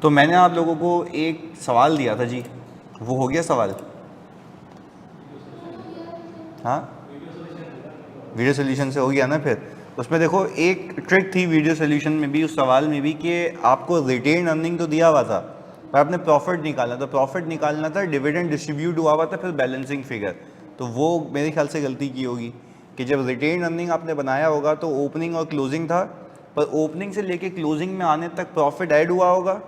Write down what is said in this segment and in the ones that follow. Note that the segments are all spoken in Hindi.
तो मैंने आप लोगों को एक सवाल दिया था जी, वो हो गया सवाल? हाँ, वीडियो सोल्यूशन से हो गया ना। फिर उसमें देखो एक ट्रिक थी वीडियो सोल्यूशन में भी, उस सवाल में भी, कि आपको रिटेन अर्निंग तो दिया हुआ था पर आपने प्रॉफिट निकालना, तो प्रॉफिट निकालना था डिविडेंड डिस्ट्रीब्यूट हुआ हुआ था फिर बैलेंसिंग फिगर। तो वो मेरे ख्याल से गलती की होगी कि जब रिटेन अर्निंग आपने बनाया होगा तो ओपनिंग और क्लोजिंग था, पर ओपनिंग से लेके क्लोजिंग में आने तक प्रॉफिट ऐड हुआ होगा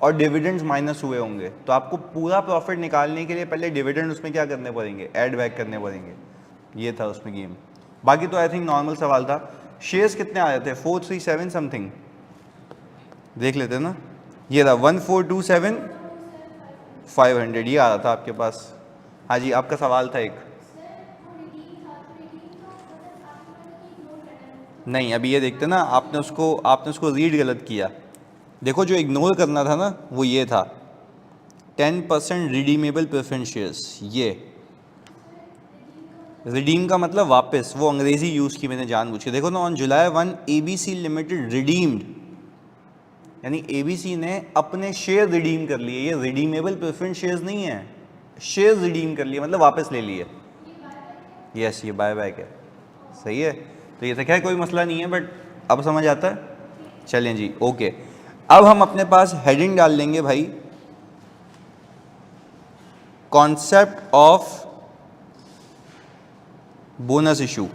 और डिविडेंड्स माइनस हुए होंगे। तो आपको पूरा प्रॉफिट निकालने के लिए पहले डिविडेंड उसमें क्या करने पड़ेंगे, ऐड बैक करने पड़ेंगे। ये था उसमें गेम। बाकी तो आई थिंक नॉर्मल सवाल था। शेयर्स कितने आ रहे थे? 437 समथिंग, देख लेते ना। ये था 1427 500, ये आ रहा था आपके पास। हाँ जी, आपका सवाल था एक। नहीं, अभी ये देखते ना, आपने उसको रीड गलत किया। देखो जो इग्नोर करना था ना वो ये था 10% रिडीमेबल प्रेफरेंस शेयर्स। ये रिडीम का मतलब वापस, वो अंग्रेजी यूज़ की मैंने जानबूझ के। देखो ना, on July 1 ABC limited redeemed, यानी एबीसी ने अपने शेयर रिडीम कर लिए। ये रिडीमेबल प्रेफरेंस शेयर्स नहीं है, शेयर रिडीम कर लिए मतलब वापस ले लिए। यस, ये बाय बैक है, सही है। तो ये तो क्या, कोई मसला नहीं है, बट अब समझ आता है। चलें जी, ओके। अब हम अपने पास हेडिंग डाल लेंगे भाई, concept of bonus issue.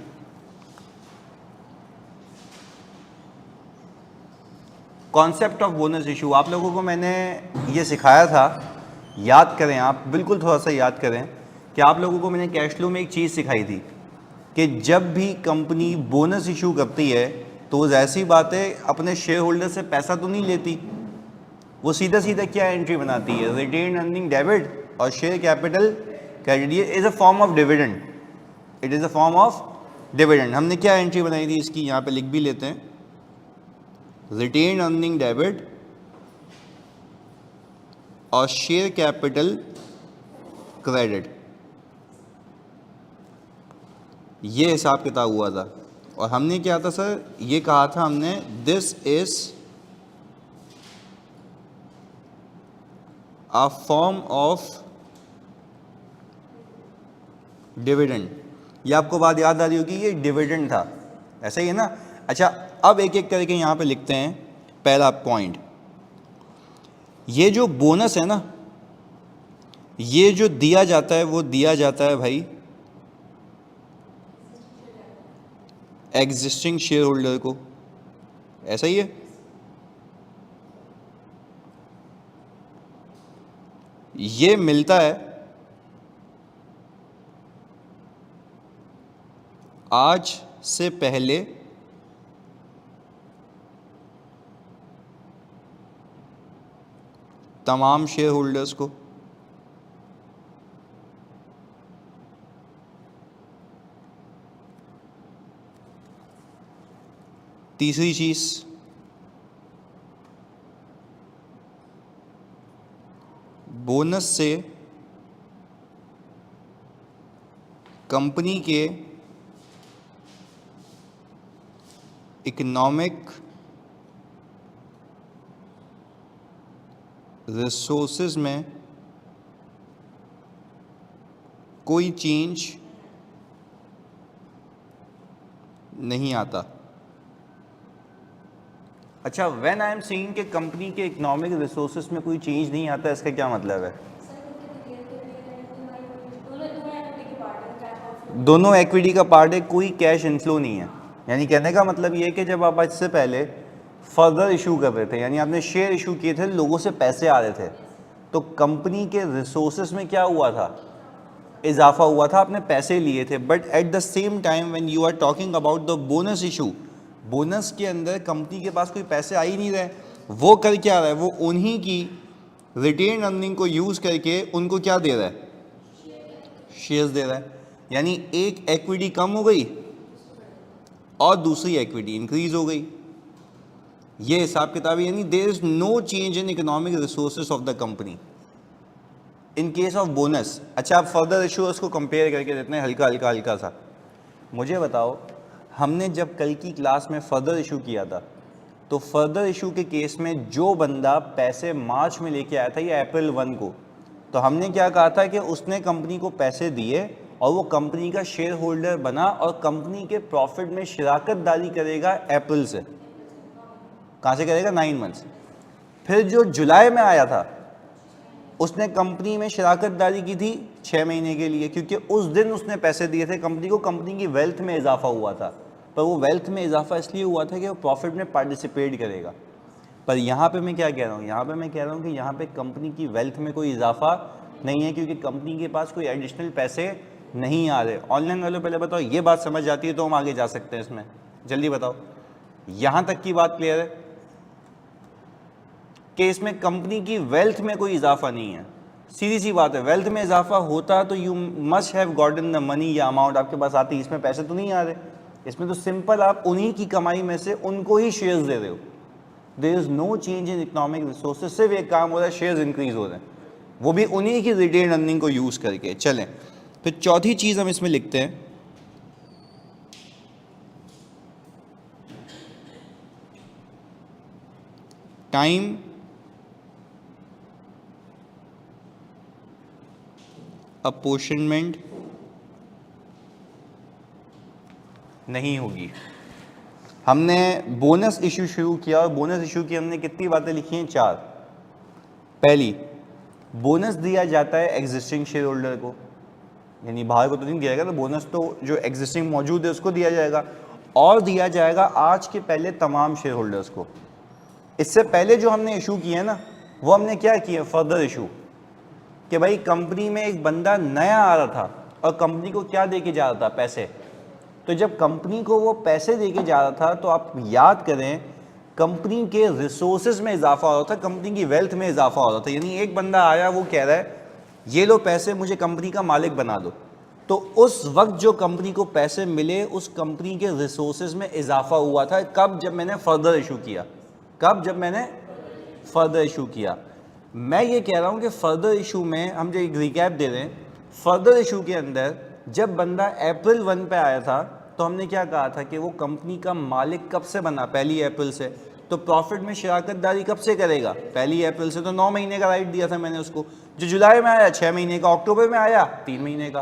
Concept of bonus issue आप लोगों को मैंने ये सिखाया था, याद करें आप, बिल्कुल थोड़ा सा याद करें कि आप लोगों को मैंने कैश फ्लो में एक चीज़ सिखाई थी कि जब भी कंपनी बोनस इशू करती है तो वो ऐसी बात है अपने शेयर होल्डर से पैसा तो नहीं लेती, वो सीधा सीधा क्या एंट्री बनाती है, रिटेन अर्निंग डेबिट और शेयर कैपिटल क्रेडिट। ये is a form of dividend, it is a form of dividend. हमने क्या एंट्री बनाई थी इसकी, यहाँ पे लिख भी लेते हैं, रिटेन अर्निंग डेबिट और शेयर कैपिटल क्रेडिट। ये हिसाब किताब हुआ था। और हमने क्या था सर, ये कहा था हमने, this is a form of dividend. ये आपको बात याद आ रही होगी, ये डिविडेंड था, ऐसा ही है ना। अच्छा, अब एक एक करके यहाँ पे लिखते हैं। पहला पॉइंट, ये जो बोनस है ना, ये जो दिया जाता है वो दिया जाता है भाई एग्जिस्टिंग शेयर होल्डर को, ऐसा ही है। ये मिलता है आज से पहले तमाम शेयर होल्डर्स को। तीसरी चीज, बोनस से कंपनी के इकोनॉमिक रिसोर्सेज में कोई चेंज नहीं आता। अच्छा, व्हेन आई एम सेइंग कि कंपनी के इकोनॉमिक रिसोर्सेज में कोई चेंज नहीं आता, इसका क्या मतलब है? दोनों इक्विटी का पार्ट है, कोई कैश इनफ्लो नहीं है। यानी कहने का मतलब ये है कि जब आप आज से पहले फर्दर इशू कर रहे थे, यानी आपने शेयर इशू किए थे, लोगों से पैसे आ रहे थे, तो कंपनी के रिसोर्सेज में क्या हुआ था, इजाफा हुआ था, आपने पैसे लिए थे। But at the same time when you are talking about the bonus issue, bonus के अंदर कंपनी के पास कोई पैसे आ ही नहीं रहे, वो कर क्या रहा है, वो उन्हीं की रिटेन अर्निंग को यूज़ करके उनको क्या दे रहा है, शेयर्स दे रहा है। यानी एक इक्विटी कम हो गई और दूसरी इक्विटी इंक्रीज हो गई, ये हिसाब किताब। यानी there is no change in economic resources of the company in case of bonus. अच्छा, आप फर्दर इशूज को कंपेयर करके देते हैं, हल्का हल्का हल्का सा। मुझे बताओ, हमने जब कल की क्लास में फर्दर इशू किया था तो फर्दर इशू के केस में जो बंदा पैसे मार्च में लेके आया था या अप्रैल 1 को, तो हमने क्या कहा था कि उसने कंपनी को पैसे दिए और वो कंपनी का शेयर होल्डर बना और कंपनी के प्रॉफिट में शराकत दारी करेगा अप्रैल से। कहाँ से करेगा? 9 मंथ्स। फिर जो जुलाई में आया था उसने कंपनी में शराकत दारी की थी 6 महीने के लिए, क्योंकि उस दिन उसने पैसे दिए थे कंपनी को, कंपनी की वेल्थ में इजाफा हुआ था। पर वो वेल्थ में इजाफा इसलिए हुआ था कि वो प्रॉफिट में पार्टिसिपेट करेगा। पर यहाँ पे मैं क्या कह रहा हूँ, यहाँ पे मैं कह रहा हूँ कि यहाँ पे कंपनी की वेल्थ में कोई इजाफा नहीं है, क्योंकि कंपनी के पास कोई एडिशनल पैसे नहीं आ रहे। ऑनलाइन वालों पहले बताओ ये बात समझ जाती है तो हम आगे जा सकते हैं इसमें, जल्दी बताओ। यहाँ तक की बात क्लियर है कि इसमें कंपनी की वेल्थ में कोई इजाफा नहीं है। सीधी सी बात है, वेल्थ में इजाफा होता तो you must have gotten the money या अमाउंट आपके पास आती, इसमें पैसे तो नहीं आ रहे। इसमें तो सिंपल आप उन्हीं की कमाई में से उनको ही शेयर्स दे रहे हो। There is no change in economic resources, सिर्फ एक काम हो रहा है, शेयर्स इंक्रीज हो रहे हैं, वो भी उन्हीं की रिटेन अर्निंग को यूज करके। चलें फिर चौथी चीज हम इसमें लिखते हैं, टाइम अपॉर्चनमेंट नहीं होगी। हमने बोनस इशू शुरू किया और बोनस इशू की हमने कितनी बातें लिखी हैं? 4। पहली, बोनस दिया जाता है एग्जिस्टिंग शेयर होल्डर को, यानी बाहर को तो नहीं दिया जाएगा, तो बोनस तो जो एग्जिस्टिंग मौजूद है उसको दिया जाएगा, और दिया जाएगा आज के पहले तमाम शेयर होल्डर्स को। इससे पहले जो हमने इशू किए हैं ना, वो हमने क्या किया? फर्दर इशू, कि भाई कंपनी में एक बंदा नया आ रहा था और कंपनी को क्या दे के जा रहा था? पैसे। तो जब कंपनी को वो पैसे दे के जा रहा था तो आप याद करें कंपनी के रिसोर्सेज में इजाफा हो रहा था, कंपनी की वेल्थ में इजाफा हो रहा था। यानी एक बंदा आया, वो कह रहा है ये लो पैसे, मुझे कंपनी का मालिक बना दो। तो उस वक्त जो कंपनी को पैसे मिले, उस कंपनी के रिसोर्सेज में इजाफा हुआ था। कब? जब मैंने फर्दर इशू किया। कब? जब मैंने फर्दर इशू किया। मैं ये कह रहा हूँ कि फर्दर इशू में हम जो एक रिकैप दे रहे हैं, फर्दर इशू के अंदर जब बंदा अप्रैल 1 पे आया था तो हमने क्या कहा था कि वो कंपनी का मालिक कब से बना? 1 अप्रैल से। तो प्रॉफिट में शराकत दारी कब से करेगा? 1 अप्रैल से। तो 9 महीने का राइट दिया था मैंने उसको। जो जुलाई में आया 6 महीने का, अक्टूबर में आया 3 महीने का।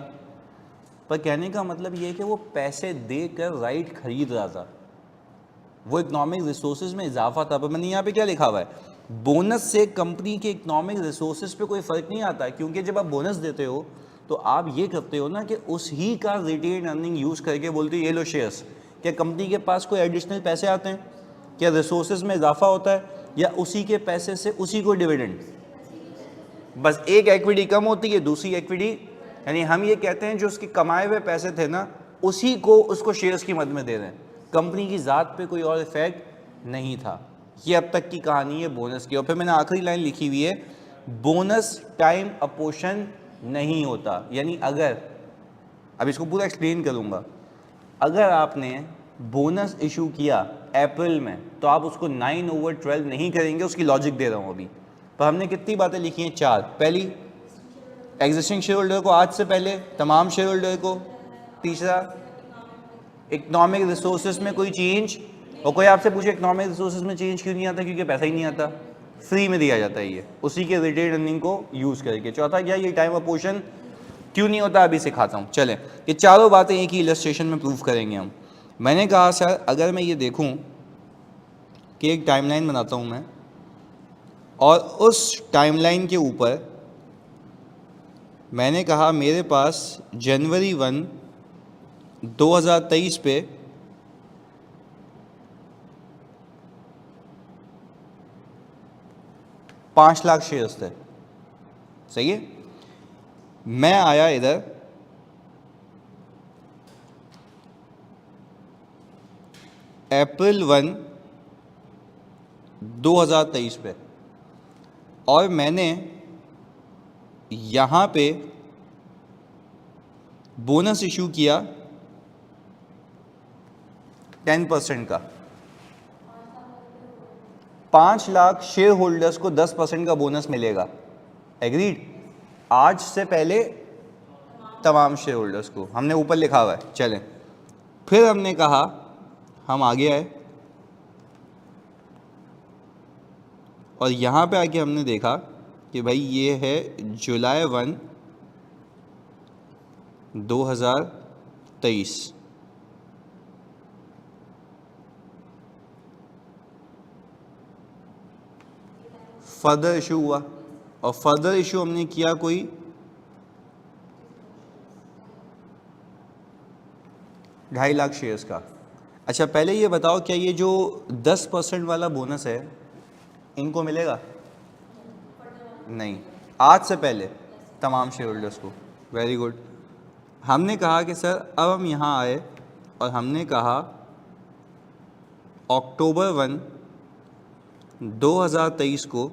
पर कहने का मतलब ये है कि वो पैसे देकर राइट खरीद रहा था, वो इकोनॉमिक रिसोर्सेज में इजाफा था। पर मैंने यहाँ पे क्या लिखा हुआ है? बोनस से कंपनी के इकोनॉमिक रिसोर्सेज पे कोई फ़र्क नहीं आता है, क्योंकि जब आप बोनस देते हो तो आप ये करते हो ना कि उस ही का रिटेन अर्निंग यूज़ करके बोलते हो ये लो शेयर्स। क्या कंपनी के पास कोई एडिशनल पैसे आते हैं? क्या रिसोर्सेज में इजाफा होता है? या उसी के पैसे से उसी को डिविडेंड? बस एक इक्विटी कम होती है, दूसरी इक्विटी, यानी हम ये कहते हैं जो उसके कमाए हुए पैसे थे ना, उसी को उसको शेयर्स की मद में दे रहे हैं। कंपनी की ज़ात पे कोई और इफेक्ट नहीं था। ये अब तक की कहानी है बोनस की। और फिर मैंने आखिरी लाइन लिखी हुई है, बोनस टाइम अपोर्शन नहीं होता। यानी अगर, अब इसको पूरा एक्सप्लेन करूँगा, अगर आपने बोनस इशू किया अप्रैल में तो आप उसको 9/12 नहीं करेंगे, उसकी लॉजिक दे रहा हूँ अभी। पर हमने कितनी बातें लिखी हैं? 4। पहली, एग्जिस्टिंग शेयर होल्डर को आज से पहले तमाम शेयर होल्डर को। तीसरा, इकोनॉमिक रिसोर्सेज में कोई चेंज। और कोई आपसे पूछे इकोनॉमिक रिसोर्सेज में चेंज क्यों नहीं आता? क्योंकि पैसा ही नहीं आता, फ्री में दिया जाता है ये, उसी के रिटेन अर्निंग को यूज़ करके। चौथा क्या? ये टाइम अपोर्शन क्यों नहीं होता, अभी सिखाता हूँ। चलें, ये चारों बातें एक ही इलस्ट्रेशन में प्रूव करेंगे हम। मैंने कहा सर अगर मैं ये देखूँ कि एक टाइमलाइन बनाता हूँ मैं, और उस टाइमलाइन के ऊपर मैंने कहा मेरे पास जनवरी 1, 2023 पे 5 लाख शेयर्स थे, सही है। मैं आया इधर अप्रैल 1, 2023 पे, और मैंने यहाँ पे बोनस इशू किया 10% का। 5 लाख शेयर होल्डर्स को 10% का बोनस मिलेगा, एग्रीड। आज से पहले तमाम शेयर होल्डर्स को, हमने ऊपर लिखा हुआ है। चलें, फिर हमने कहा, हम आगे आए, और यहाँ पे आके हमने देखा कि भाई ये है जुलाई 1, 2023। फर्दर इशू हुआ और फर्दर इशू हमने किया कोई 2.5 लाख शेयर्स का। अच्छा पहले ये बताओ क्या ये जो 10% वाला बोनस है इनको मिलेगा? नहीं, आज से पहले तमाम शेयर होल्डर्स को। Very good. हमने कहा कि सर अब हम यहाँ आए और हमने कहा अक्टूबर 1, 2023 को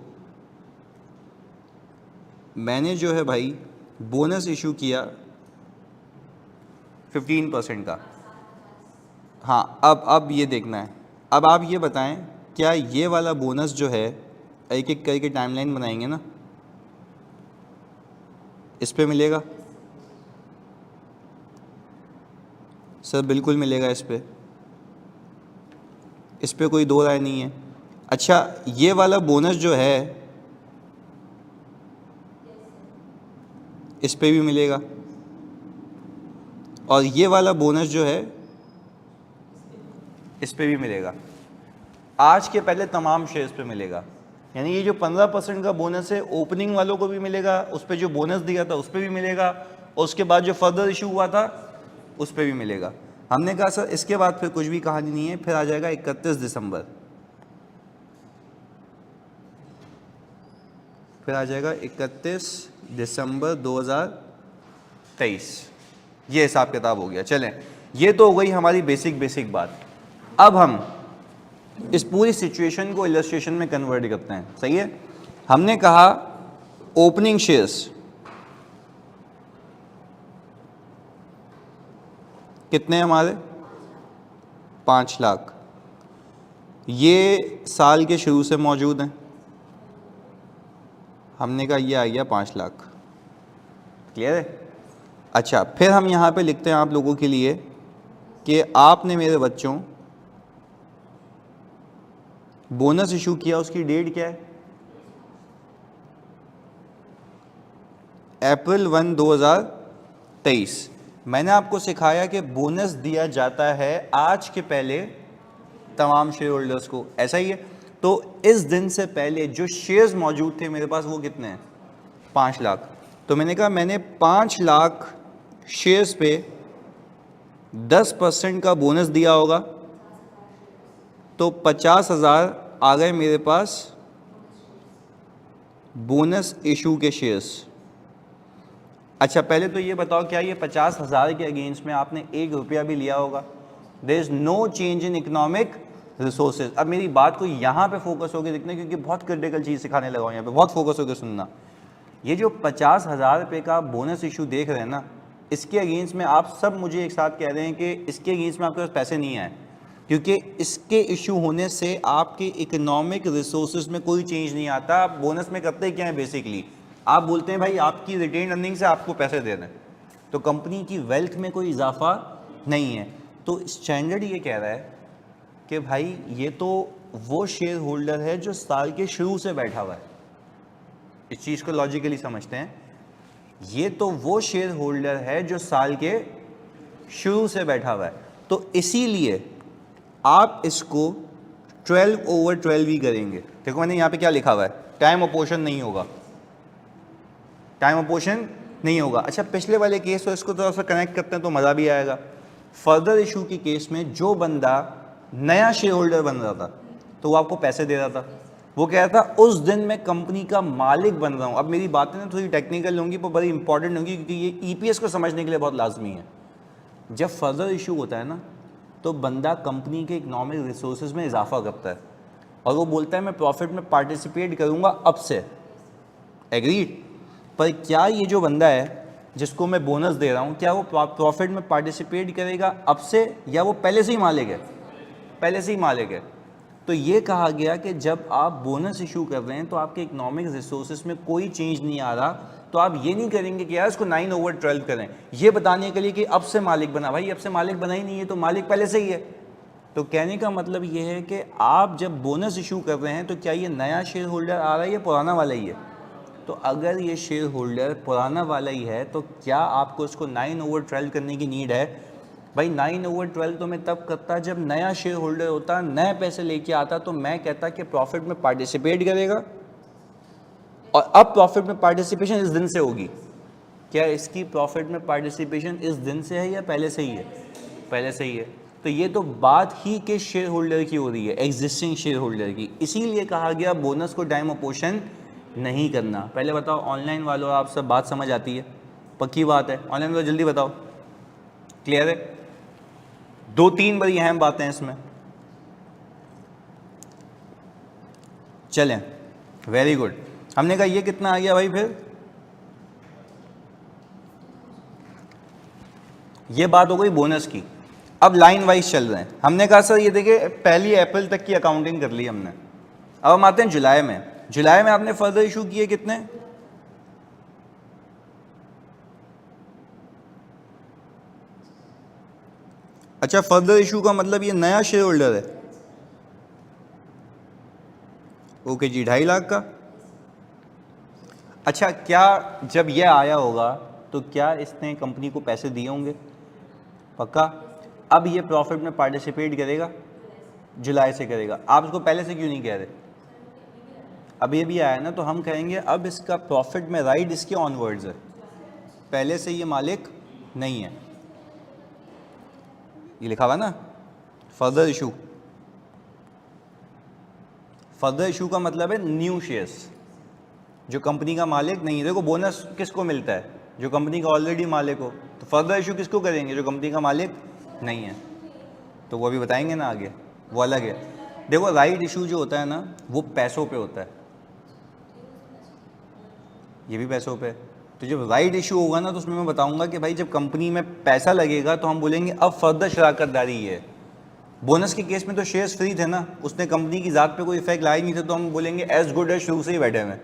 मैंने जो है भाई बोनस इशू किया 15% का। हाँ अब ये देखना है। अब आप ये बताएं क्या ये वाला बोनस जो है, एक एक करके टाइमलाइन बनाएंगे ना, इस पे मिलेगा? सर बिल्कुल मिलेगा इस पे कोई दो राय नहीं है। अच्छा ये वाला बोनस जो है इस पे भी मिलेगा और ये वाला बोनस जो है इस पे भी मिलेगा। आज के पहले तमाम शेयर्स पे मिलेगा। यानी ये जो 15% का बोनस है ओपनिंग वालों को भी मिलेगा, उस पे जो बोनस दिया था उस पे भी मिलेगा, और उसके बाद जो फर्दर इशू हुआ था उस पे भी मिलेगा। हमने कहा सर इसके बाद फिर कुछ भी कहानी नहीं है, फिर आ जाएगा 31 दिसंबर, फिर आ जाएगा 31 दिसंबर 2023। ये हिसाब किताब हो गया। चलें ये तो हो गई हमारी बेसिक बात। अब हम इस पूरी सिचुएशन को इलस्ट्रेशन में कन्वर्ट करते हैं। सही है। हमने कहा ओपनिंग शेयर्स कितने हैं हमारे? 5 लाख। ये साल के शुरू से मौजूद हैं। हमने कहा ये आ गया 5 लाख। क्लियर है? अच्छा फिर हम यहाँ पे लिखते हैं आप लोगों के लिए कि आपने मेरे बच्चों बोनस इशू किया, उसकी डेट क्या है? अप्रैल 1, 2023। मैंने आपको सिखाया कि बोनस दिया जाता है आज के पहले तमाम शेयर होल्डर्स को, ऐसा ही है। तो इस दिन से पहले जो शेयर्स मौजूद थे मेरे पास वो कितने हैं? 5 लाख। तो मैंने कहा मैंने 5 लाख शेयर्स पे 10% का बोनस दिया होगा, तो 50,000 आ गए मेरे पास बोनस इशू के शेयर्स। अच्छा पहले तो ये बताओ क्या ये 50,000 के अगेंस्ट में आपने 1 रुपया भी लिया होगा? There is no change in economic resources. अब मेरी बात को यहाँ पे फोकस होकर देखना, क्योंकि बहुत क्रिटिकल चीज़ सिखाने लगा हूँ यहाँ पे, बहुत फोकस होकर सुनना। ये जो 50,000 रुपये का बोनस इशू देख रहे हैं ना, इसके अगेंस्ट में आप सब मुझे एक साथ कह रहे हैं कि इसके अगेंस्ट में आपके पास पैसे नहीं आए, क्योंकि इसके इशू होने से आपके इकोनॉमिक रिसोर्सेज में कोई चेंज नहीं आता। आप बोनस में करते क्या है? बेसिकली आप बोलते हैं भाई आपकी रिटेन अर्निंग से आपको पैसे दे दें, तो कंपनी की वेल्थ में कोई इजाफा नहीं है। तो स्टैंडर्ड ये कह रहा है कि भाई ये तो वो शेयर होल्डर है जो साल के शुरू से बैठा हुआ है। इस चीज़ को लॉजिकली समझते हैं। ये तो वो शेयर होल्डर है जो साल के शुरू से बैठा हुआ है। तो इसीलिए आप इसको 12/12 ही करेंगे। देखो मैंने यहाँ पे क्या लिखा हुआ है, टाइम अपोर्शन नहीं होगा, टाइम अपोर्शन नहीं होगा। अच्छा पिछले वाले केस तो इसको थोड़ा सा कनेक्ट करते हैं तो मज़ा भी आएगा। फर्दर इशू के केस में जो बंदा नया शेयर होल्डर बन रहा था तो वो आपको पैसे दे रहा था, वो कह रहा था उस दिन मैं कंपनी का मालिक बन रहा हूँ। अब मेरी बातें ना थोड़ी टेक्निकल होंगी पर बड़ी इंपॉर्टेंट होंगी, क्योंकि ये ईपीएस को समझने के लिए बहुत लाजमी है। जब फर्दर इशू होता है ना तो बंदा कंपनी के इकोनॉमिक रिसोर्सेज में इजाफा करता है और वो बोलता है मैं प्रॉफिट में पार्टिसिपेट करूँगा अब से। एग्रीड? पर क्या ये जो बंदा है जिसको मैं बोनस दे रहा हूँ, क्या वो प्रॉफिट में पार्टिसिपेट करेगा अब से, या वो पहले से ही मालिक है? पहले से ही मालिक है। तो ये कहा गया कि जब आप बोनस इशू कर रहे हैं तो आपके इकोनॉमिक रिसोर्सेज में कोई चेंज नहीं आ रहा, तो आप ये नहीं करेंगे कि यार इसको 9/12 करें, ये बताने के लिए कि अब से मालिक बना। भाई अब से मालिक बना ही नहीं है, तो मालिक पहले से ही है। तो कहने का मतलब ये है कि आप जब बोनस इशू कर रहे हैं तो क्या ये नया शेयर होल्डर आ रहा है या पुराना वाला ही है? तो अगर ये शेयर होल्डर पुराना वाला ही है तो क्या आपको उसको 9/12 करने की नीड है? भाई 9/12 तो मैं तब करता जब नया शेयर होल्डर होता, नए पैसे लेके आता, तो मैं कहता कि प्रॉफिट में पार्टिसिपेट करेगा, और अब प्रॉफिट में पार्टिसिपेशन इस दिन से होगी। क्या इसकी प्रॉफिट में पार्टिसिपेशन इस दिन से है या पहले से ही है? पहले से ही है। तो ये तो बात ही के शेयर होल्डर की हो रही है, एग्जिस्टिंग शेयर होल्डर की, इसीलिए कहा गया बोनस को टाइम अपोर्शन नहीं करना। पहले बताओ ऑनलाइन वालों, आप सब बात समझ आती है? पक्की बात है? ऑनलाइन वालों जल्दी बताओ, क्लियर है? 2-3 बड़ी अहम बातें हैं इसमें। चलें, वेरी गुड। हमने कहा ये कितना आ गया भाई? फिर ये बात हो गई बोनस की। अब लाइन वाइज चल रहे हैं। हमने कहा सर ये देखिए 1 अप्रैल तक की अकाउंटिंग कर ली हमने, अब हम आते हैं जुलाई में। जुलाई में आपने फर्दर इशू किए कितने? अच्छा, फर्दर इशू का मतलब ये नया शेयर होल्डर है? ओके जी, 2.5 लाख का। अच्छा, क्या जब ये आया होगा तो क्या इसने कंपनी को पैसे दिए होंगे? पक्का? अब ये प्रॉफिट में पार्टिसिपेट करेगा? जुलाई से करेगा। आप इसको पहले से क्यों नहीं कह रहे? अब ये भी आया ना, तो हम कहेंगे अब इसका प्रॉफिट में राइट इसके ऑनवर्ड्स है, पहले से ये मालिक नहीं है। ये लिखा हुआ ना फर्दर इशू। फर्दर इशू का मतलब है न्यू शेयर्स, जो कंपनी का मालिक नहीं है। देखो बोनस किसको मिलता है? जो कंपनी का ऑलरेडी मालिक हो। तो फर्दर इशू किसको करेंगे? जो कंपनी का मालिक नहीं है। तो वो अभी बताएंगे ना आगे, वो अलग है। देखो राइट इशू जो होता है ना, वो पैसों पे होता है, ये भी पैसों पे। तो जब राइट इशू होगा ना, तो उसमें मैं बताऊंगा कि भाई जब कंपनी में पैसा लगेगा तो हम बोलेंगे अब फर्दर शराकतदारी है। बोनस के केस में तो शेयर्स फ्री थे ना, उसने कंपनी की ज़ात पे कोई इफेक्ट लाए नहीं थे, तो हम बोलेंगे एज गुड एज शुरू से ही बैठे हुए।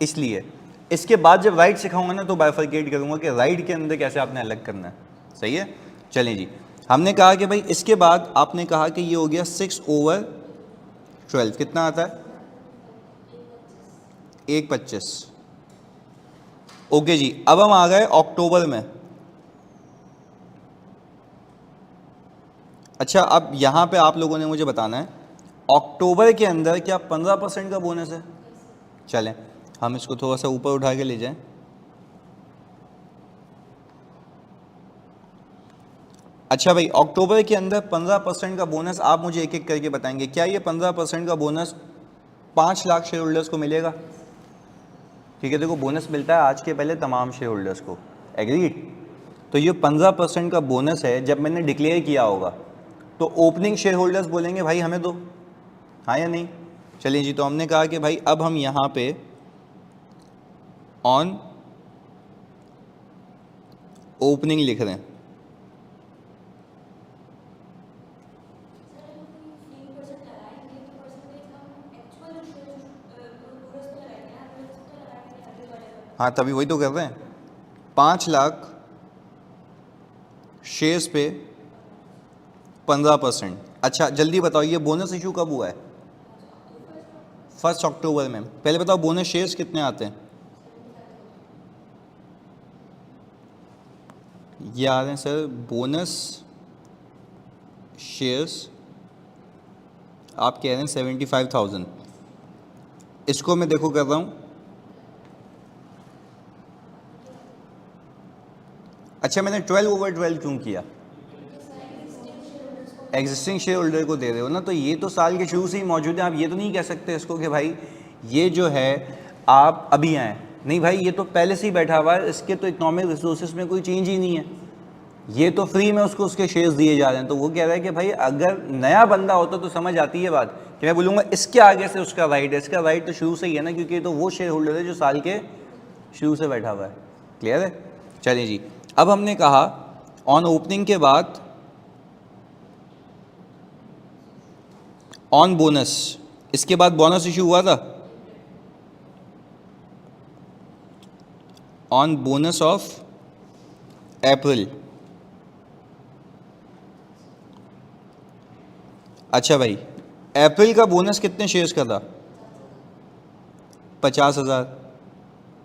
इसलिए इसके बाद जब राइट सिखाऊंगा ना, तो बाइफरकेट करूंगा कि राइट के अंदर कैसे आपने अलग करना है। सही है? चलें जी, हमने कहा कि भाई इसके बाद आपने कहा कि ये हो गया 6/12, कितना आता है? 1/25। ओके जी, अब हम आ गए अक्टूबर में। अच्छा, अब यहां पे आप लोगों ने मुझे बताना है अक्टूबर के अंदर क्या 15% का बोनस है? चलें हम इसको थोड़ा सा ऊपर उठा के ले जाएं। अच्छा भाई, अक्टूबर के अंदर 15% का बोनस, आप मुझे एक एक करके बताएंगे क्या ये 15% का बोनस 5 लाख शेयर होल्डर्स को मिलेगा? ठीक है, देखो बोनस मिलता है आज के पहले तमाम शेयर होल्डर्स को, एग्रीड? तो ये 15% का बोनस है, जब मैंने डिक्लेयर किया होगा तो ओपनिंग शेयर होल्डर्स बोलेंगे भाई हमें दो, हाँ या नहीं? चलिए जी, तो हमने कहा कि भाई अब हम यहाँ पे ऑन ओपनिंग लिख रहे हैं। हाँ, तभी वही तो कर रहे हैं, 5 लाख शेयर्स पे 15%। अच्छा जल्दी बताओ ये बोनस इशू कब हुआ है? 1 अक्टूबर में। पहले बताओ बोनस शेयर्स कितने आते हैं? ये आ रहे हैं सर बोनस शेयर्स, आप कह रहे हैं 75,000। इसको मैं देखो कर रहा हूँ। अच्छा, मैंने 12/12 क्यों किया? एग्जिस्टिंग शेयर होल्डर को दे रहे हो ना, तो ये तो साल के शुरू से ही मौजूद है। आप ये तो नहीं कह सकते इसको कि भाई ये जो है आप अभी आए, नहीं भाई ये तो पहले से ही बैठा हुआ है, इसके तो इकोनॉमिक रिसोर्सेज में कोई चेंज ही नहीं है, ये तो फ्री में उसको उसके शेयर्स दिए जा रहे हैं। तो वो कह रहा है कि भाई अगर नया बंदा होता तो समझ आती है बात कि मैं बोलूँगा इसके आगे से उसका राइट है, इसका राइट तो शुरू से ही है ना, क्योंकि तो वो शेयर होल्डर है जो साल के शुरू से बैठा हुआ है। क्लियर है? चलिए जी, अब हमने कहा ऑन ओपनिंग के बाद ऑन बोनस, इसके बाद बोनस इशू हुआ था ऑन बोनस ऑफ अप्रैल। अच्छा भाई, अप्रैल का बोनस कितने शेयर्स का था? 50,000।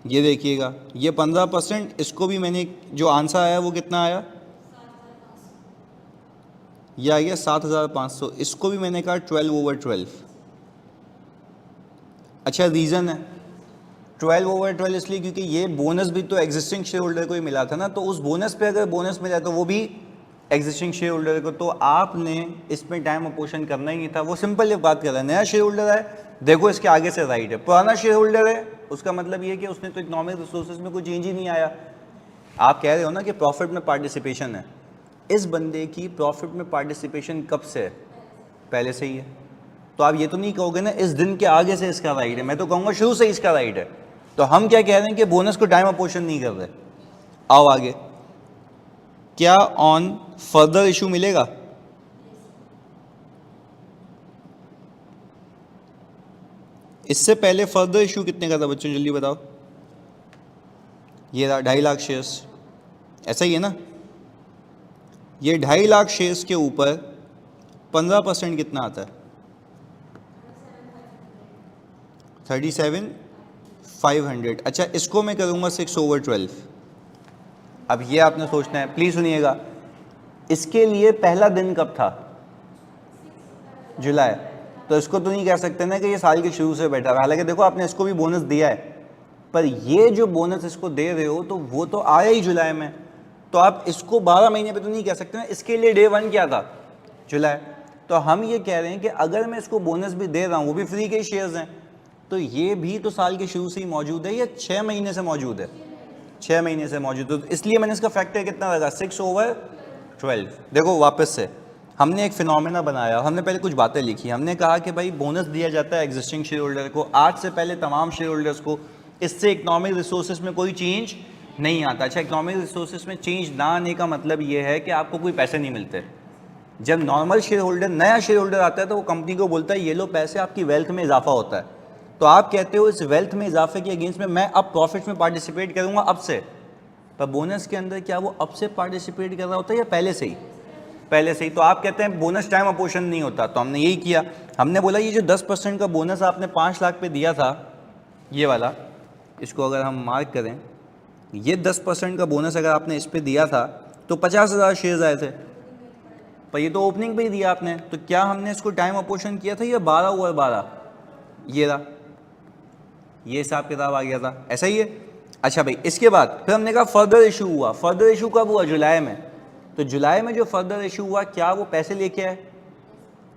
ये देखिएगा, ये 15%, इसको भी मैंने, जो आंसर आया वो कितना आया? ये आ गया 7,500। इसको भी मैंने कहा 12/12। अच्छा, रीज़न है 12/12 इसलिए क्योंकि ये बोनस भी तो एग्जिस्टिंग शेयर होल्डर को ही मिला था ना, तो उस बोनस पे अगर बोनस मिला तो वो भी एग्जिस्टिंग शेयर होल्डर को, तो आपने इसमें टाइम अपोर्शन करना ही नहीं था। वो सिंपल एक बात कर रहा है, नया शेयर होल्डर है, देखो इसके आगे से राइट है, पुराना शेयर होल्डर है, उसका मतलब ये है कि उसने तो इकोनॉमिक रिसोर्सेज में कोई चेंज ही नहीं आया। आप कह रहे हो ना कि प्रॉफिट में पार्टिसिपेशन है, इस बंदे की प्रॉफिट में पार्टिसिपेशन कब से है? पहले से ही है। तो आप ये तो नहीं कहोगे ना इस दिन के आगे से इसका राइट है, मैं तो कहूँगा शुरू से इसका राइट है। तो हम क्या कह रहे हैं कि बोनस को टाइम अपोर्शन नहीं कर रहे। आओ आगे, क्या ऑन फर्दर इशू मिलेगा? इससे पहले फर्दर इशू कितने का था बच्चों, जल्दी बताओ। ये रहा 2.5 लाख शेयर्स, ऐसा ही है ना। ये 2.5 लाख शेयर्स के ऊपर 15% कितना आता है? 37,500। अच्छा, इसको मैं करूँगा 6/12। अब ये आपने सोचना है, प्लीज़ सुनिएगा, इसके लिए पहला दिन कब था? जुलाई। तो इसको तो नहीं कह सकते ना कि ये साल के शुरू से बैठा है। हालांकि देखो आपने इसको भी बोनस दिया है, पर ये जो बोनस इसको दे रहे हो तो वो तो आया ही जुलाई में, तो आप इसको 12 महीने पे तो नहीं कह सकते ना। इसके लिए डे 1 क्या था? जुलाई। तो हम ये कह रहे हैं कि अगर मैं इसको बोनस भी दे रहा हूँ, वो भी फ्री के शेयर्स हैं, तो ये भी तो साल के शुरू से ही मौजूद है या 6 महीने से मौजूद है? 6 महीने से मौजूद है। तो इसलिए मैंने इसका फैक्टर कितना लगा? 6/12। देखो वापस से हमने एक फिनोमेना बनाया, हमने पहले कुछ बातें लिखी, हमने कहा कि भाई बोनस दिया जाता है एग्जिस्टिंग शेयर होल्डर को, आज से पहले तमाम शेयर होल्डर्स को, इससे इकोनॉमिक रिसोर्सेज में कोई चेंज नहीं आता। अच्छा, इकोनॉमिक रिसोर्सेज में चेंज ना आने का मतलब ये है कि आपको कोई पैसे नहीं मिलते। जब नॉर्मल शेयर होल्डर, नया शेयर होल्डर आता है तो वो कंपनी को बोलता है ये लो पैसे, आपकी वेल्थ में इजाफा होता है। तो आप कहते हो इस वेल्थ में इजाफे के अगेंस्ट में मैं अब प्रॉफिट में पार्टिसिपेट करूंगा अब से, पर बोनस के अंदर क्या वो अब से पार्टिसिपेट कर रहा होता है या पहले से ही? पहले से ही। तो आप कहते हैं बोनस टाइम अपोर्शन नहीं होता, तो हमने यही किया, हमने बोला ये जो 10% का बोनस आपने 5 लाख पे दिया था, ये वाला, इसको अगर हम मार्क करें, ये 10% का बोनस अगर आपने इस पे दिया था तो 50,000 शेयर्स आए थे, पर ये तो ओपनिंग पे ही दिया आपने, तो क्या हमने इसको टाइम अपोर्शन किया था या 12/12? ये रहा, ये हिसाब किताब आ गया था, ऐसा ही है। अच्छा भाई, इसके बाद फिर हमने कहा फर्दर इशू हुआ। फर्दर इशू कब हुआ? जुलाई में। तो जुलाई में जो फर्दर इशू हुआ, क्या वो पैसे लेके आए?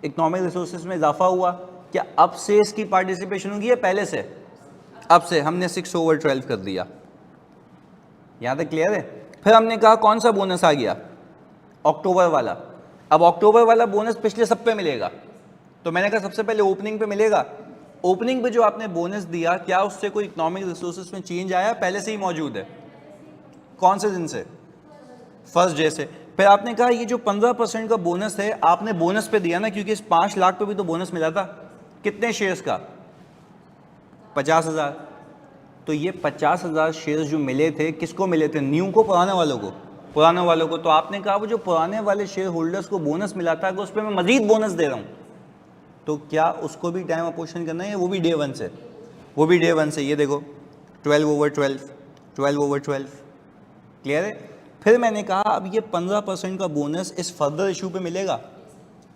इकोनॉमिक रिसोर्सेज में इजाफा हुआ। क्या अब से इसकी पार्टिसिपेशन होगी या पहले से? अब से। हमने 6/12 कर दिया। यहाँ तक क्लियर है? फिर हमने कहा कौन सा बोनस आ गया? अक्टूबर वाला। अब अक्टूबर वाला बोनस पिछले सब पे मिलेगा, तो मैंने कहा सबसे पहले ओपनिंग पे मिलेगा। ओपनिंग पे जो आपने बोनस दिया, क्या उससे कोई इकोनॉमिक रिसोर्सेज में चेंज आया? पहले से ही मौजूद है। कौन से दिन से? फर्स्ट डे से। फिर आपने कहा ये जो 15% का बोनस है आपने बोनस पे दिया ना, क्योंकि इस 5 लाख पे भी तो बोनस मिला था। कितने शेयर्स का? 50,000। तो ये 50,000 शेयर्स जो मिले थे, किसको मिले थे? न्यू को, पुराने वालों को? पुराने वालों को। तो आपने कहा वो जो पुराने वाले शेयर होल्डर्स को बोनस मिला था, उस पर मैं मजीद बोनस दे रहा हूँ, तो क्या उसको भी टाइम अपोर्शन करना है? वो भी डे 1 से? वो भी डे 1 से। ये देखो 12/12, 12/12। क्लियर है? फिर मैंने कहा अब ये 15% का बोनस इस फर्दर इशू पे मिलेगा,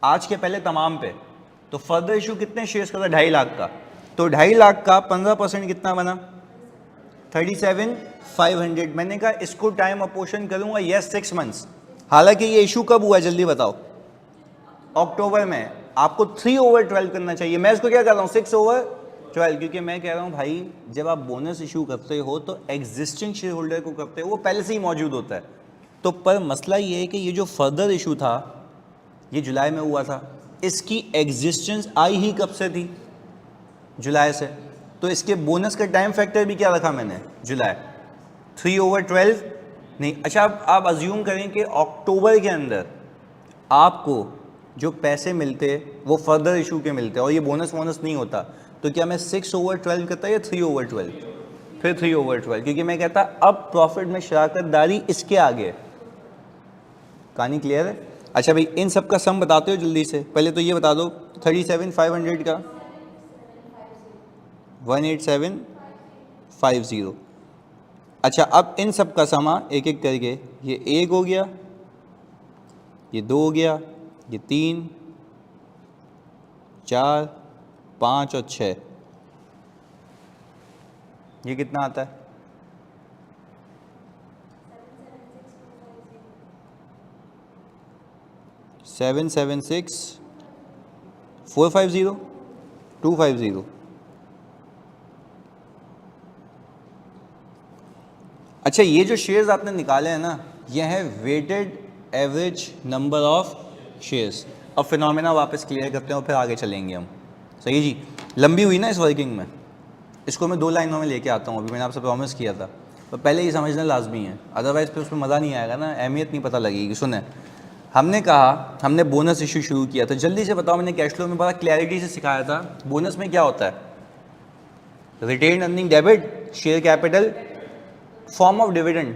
आज के पहले तमाम पे। तो फर्दर इशू कितने शेयर्स का था? 2.5 लाख का। तो 2.5 लाख का 15% कितना बना? 37,500। मैंने कहा इसको टाइम अपोर्शन करूंगा, यस 6 मंथ्स। हालांकि ये इशू कब हुआ जल्दी बताओ? अक्टूबर में। आपको 3/12 करना चाहिए, मैं इसको क्या कर रहा हूँ 6/12, क्योंकि मैं कह रहा हूँ भाई जब आप बोनस इशू करते हो तो एग्जिस्टिंग शेयर होल्डर को करते हो, वो पहले से ही मौजूद होता है। तो पर मसला ये है कि ये जो फर्दर इशू था ये जुलाई में हुआ था, इसकी एग्जिस्टेंस आई ही कब से थी? जुलाई से। तो इसके बोनस का टाइम फैक्टर भी क्या रखा मैंने? जुलाई। 3/12 नहीं। अच्छा, आप अज्यूम करें कि अक्टूबर के अंदर आपको जो पैसे मिलते वो फर्दर इशू के मिलते और ये बोनस नहीं होता, तो क्या मैं 6/12 करता या 3/12? फिर 3/12, क्योंकि मैं कहता अब प्रॉफिट में शराकत दारी इसके आगे। कहानी क्लियर है? अच्छा भाई इन सब का सम बताते हो जल्दी से, पहले तो ये बता दो 37,500 का 18750। अच्छा अब इन सब का समा एक एक करके, ये एक हो गया, ये दो हो गया, ये तीन, चार, पाँच और छः, ये कितना आता है? 776,450,250। अच्छा ये जो शेयर्स आपने निकाले हैं ना, ये है weighted average number of shares. अब फिनोमेना वापस क्लियर करते हैं और फिर आगे चलेंगे हम। सही जी, लंबी हुई ना इस वर्किंग में, इसको मैं 2 लाइनों में लेके आता हूँ, अभी मैंने आपसे प्रॉमिस किया था, तो पहले ये समझना लाजमी है, अदरवाइज़ फिर उसमें मज़ा नहीं आएगा ना, अहमियत नहीं पता लगेगी। सुने, हमने कहा हमने बोनस इशू शुरू किया था, जल्दी से बताओ, मैंने कैश फ्लो में बड़ा क्लैरिटी से सिखाया था बोनस में क्या होता है। Retained earning debit share capital form of dividend,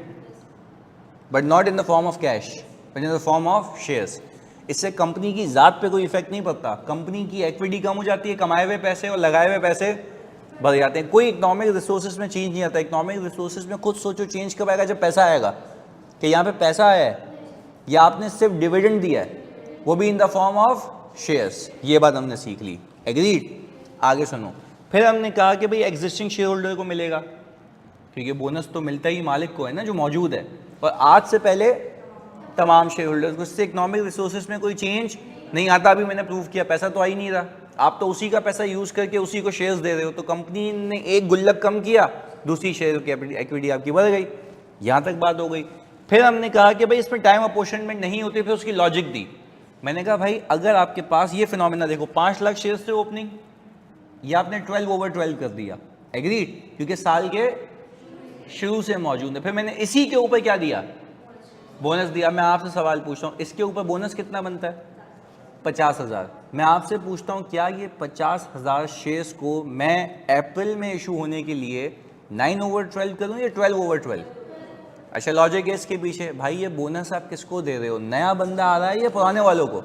but not in the form of cash, but in the form of shares. इससे कंपनी की ज़ात पे कोई इफेक्ट नहीं पड़ता, कंपनी की इक्विटी कम हो जाती है, कमाए हुए पैसे और लगाए हुए पैसे बढ़ जाते हैं, कोई इकोनॉमिक रिसोर्सेज में चेंज नहीं आता। इकोनॉमिक रिसोर्सेज में खुद सोचो चेंज कब आएगा, जब पैसा आएगा, कि यहाँ पे पैसा आया है या आपने सिर्फ डिविडेंड दिया है, वो भी इन द फॉर्म ऑफ शेयर्स। ये बात हमने सीख ली, एग्रीड। आगे सुनो, फिर हमने कहा कि भाई एग्जिस्टिंग शेयर होल्डर को मिलेगा, क्योंकि बोनस तो मिलता ही मालिक को है ना जो मौजूद है, और आज से पहले तमाम शेयर होल्डर्स को। इससे इकोनॉमिक रिसोर्सेज में कोई चेंज नहीं आता। अभी मैंने प्रूव किया पैसा तो आ ही नहीं रहा, आप तो उसी का पैसा यूज करके उसी को शेयर्स दे रहे हो, तो कंपनी ने एक गुल्लक कम किया, दूसरी शेयर की इक्विटी आपकी बढ़ गई, यहाँ तक बात हो गई। फिर हमने कहा कि भाई इसमें टाइम अपॉर्चनमेंट नहीं होती, फिर उसकी लॉजिक दी। मैंने कहा भाई अगर आपके पास ये फिनोमेना देखो, 5 लाख शेयर्स थे ओपनिंग, ये आपने 12/12 कर दिया, एग्रीड, क्योंकि साल के शुरू से मौजूद है। फिर मैंने इसी के ऊपर क्या दिया, बोनस दिया। मैं आपसे सवाल पूछता हूँ, इसके ऊपर बोनस कितना बनता है? 50,000। मैं आपसे पूछता हूँ क्या ये 50,000 शेयर्स को मैं अप्रैल में इशू होने के लिए 9/12 करूँ या 12/12? अच्छा लॉजिक है इसके पीछे, भाई ये बोनस आप किसको दे रहे हो, नया बंदा आ रहा है या पुराने वालों को?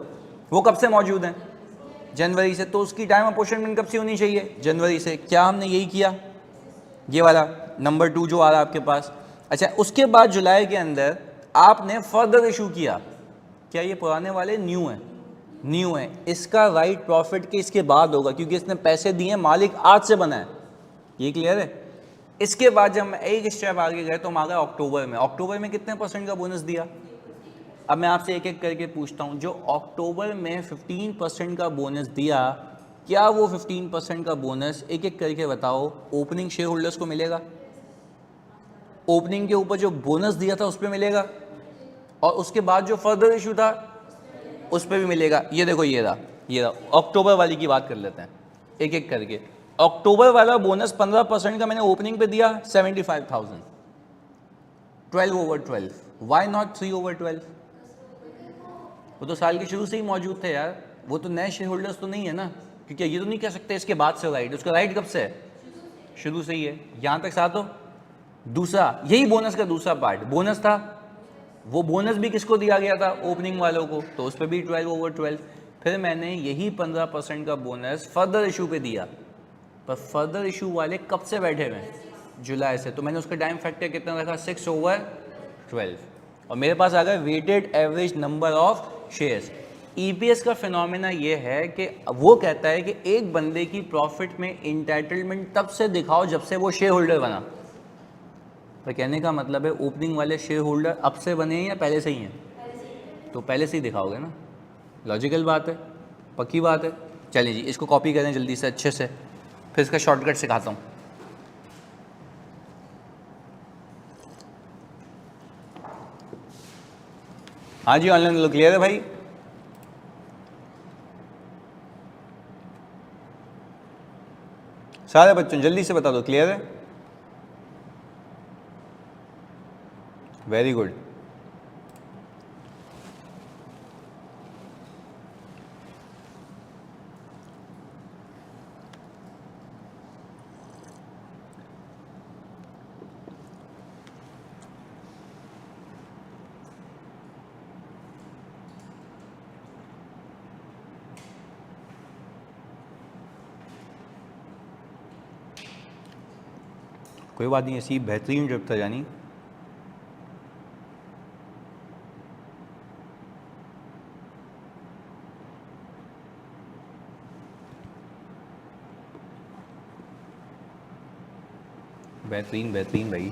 वो कब से मौजूद हैं? जनवरी से, तो उसकी टाइम अपॉर्चनमेंट कब से होनी चाहिए? जनवरी से। क्या हमने यही किया? ये वाला नंबर 2 जो आ रहा है आपके पास। अच्छा उसके बाद जुलाई के अंदर आपने फर्दर इशू किया, क्या ये पुराने वाले न्यू हैं? न्यू है, इसका राइट प्रॉफिट के इसके बाद होगा, क्योंकि इसने पैसे दिए, मालिक आज से बना है, ये क्लियर है। इसके बाद जब हम एक स्टेप आगे गए तो हम आ गए अक्टूबर में। अक्टूबर में कितने % का बोनस दिया? अब मैं आपसे एक एक करके पूछता हूँ, जो अक्टूबर में 15% का बोनस दिया, क्या वो 15% का बोनस एक एक करके बताओ ओपनिंग शेयर होल्डर्स को मिलेगा? ओपनिंग के ऊपर जो बोनस दिया था उस पर मिलेगा, और उसके बाद जो फर्दर इशू था उस पर भी मिलेगा। ये देखो ये रहा अक्टूबर वाली की बात कर लेते हैं एक एक करके। अक्टूबर वाला बोनस 15% का मैंने ओपनिंग पे दिया 75,000, 12/12। Why not 3/12? वो तो साल के शुरू से ही मौजूद थे यार, वो तो नए शेयर होल्डर्स तो नहीं है ना, क्योंकि ये तो नहीं कह सकते इसके बाद से राइट, उसका राइट कब से है? शुरू से ही है। यहाँ तक साथ हो। दूसरा, यही बोनस का दूसरा पार्ट बोनस था, वो बोनस भी किसको दिया गया था? ओपनिंग वालों को, तो उस पर भी 12/12। फिर मैंने यही 15% का बोनस फर्दर इशू पे दिया, पर फर्दर इशू वाले कब से बैठे हुए हैं? जुलाई से, तो मैंने उसका टाइम फैक्टर कितना रखा? 6/12, और मेरे पास आ गया weighted average number of shares. EPS का फिनोमेना ये है कि वो कहता है कि एक बंदे की प्रॉफिट में इंटाइटलमेंट तब से दिखाओ जब से वो शेयर होल्डर बना। तो कहने का मतलब है ओपनिंग वाले शेयर होल्डर अब से बने हैं या पहले से ही हैं? तो पहले से ही दिखाओगे ना, लॉजिकल बात है, पक्की बात है। चलिए जी इसको कॉपी करें जल्दी से अच्छे से, फिर इसका शॉर्टकट सिखाता हूँ। हाँ जी ऑनलाइन लो, क्लियर है भाई? सारे बच्चों जल्दी से बता दो, क्लियर है? Very good. कोई बात नहीं, ऐसी बेहतरीन ट्रिप था जानी। बेहतरीन बेहतरीन भाई।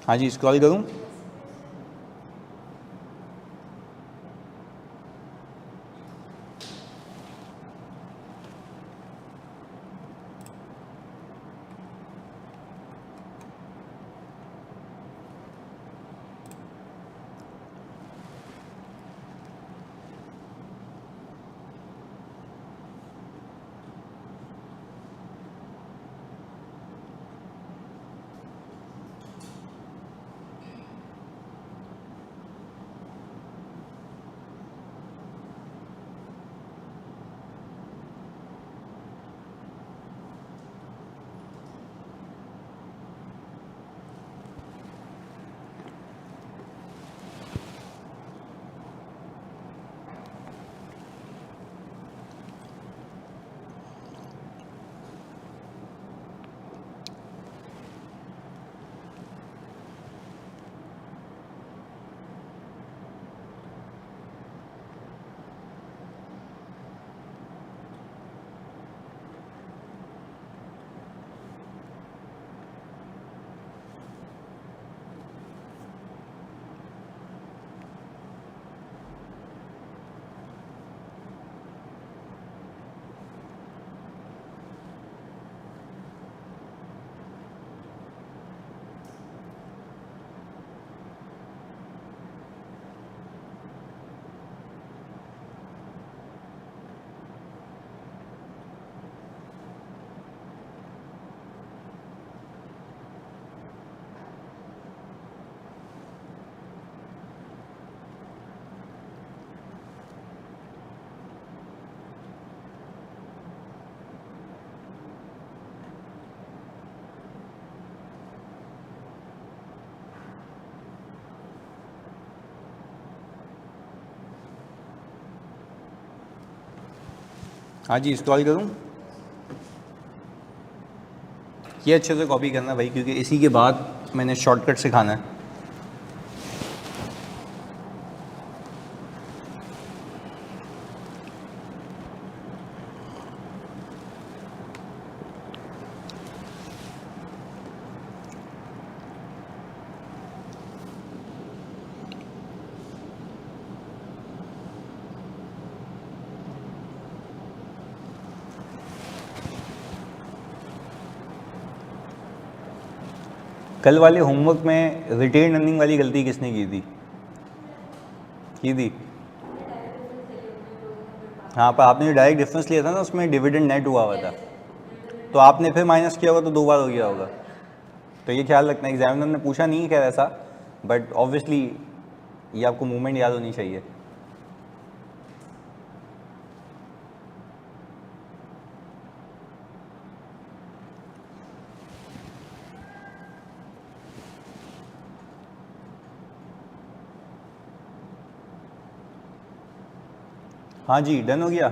हाँ जी, स्क्रॉल करूँ? हाँ जी, स्क्रॉल करूँ? ये अच्छे से कॉपी करना भाई, क्योंकि इसी के बाद मैंने शॉर्टकट सिखाना है। कल वाले होमवर्क में रिटेन अर्निंग वाली गलती किसने की थी? हाँ, पर आपने जो डायरेक्ट डिफरेंस लिया था ना, उसमें डिविडेंड नेट हुआ था, तो आपने फिर माइनस किया होगा तो 2 बार हो गया होगा। तो ये ख्याल रखना, एग्जामिनर ने पूछा नहीं है ऐसा, बट ऑब्वियसली ये आपको मूवमेंट याद होनी चाहिए। हाँ जी, डन हो गया।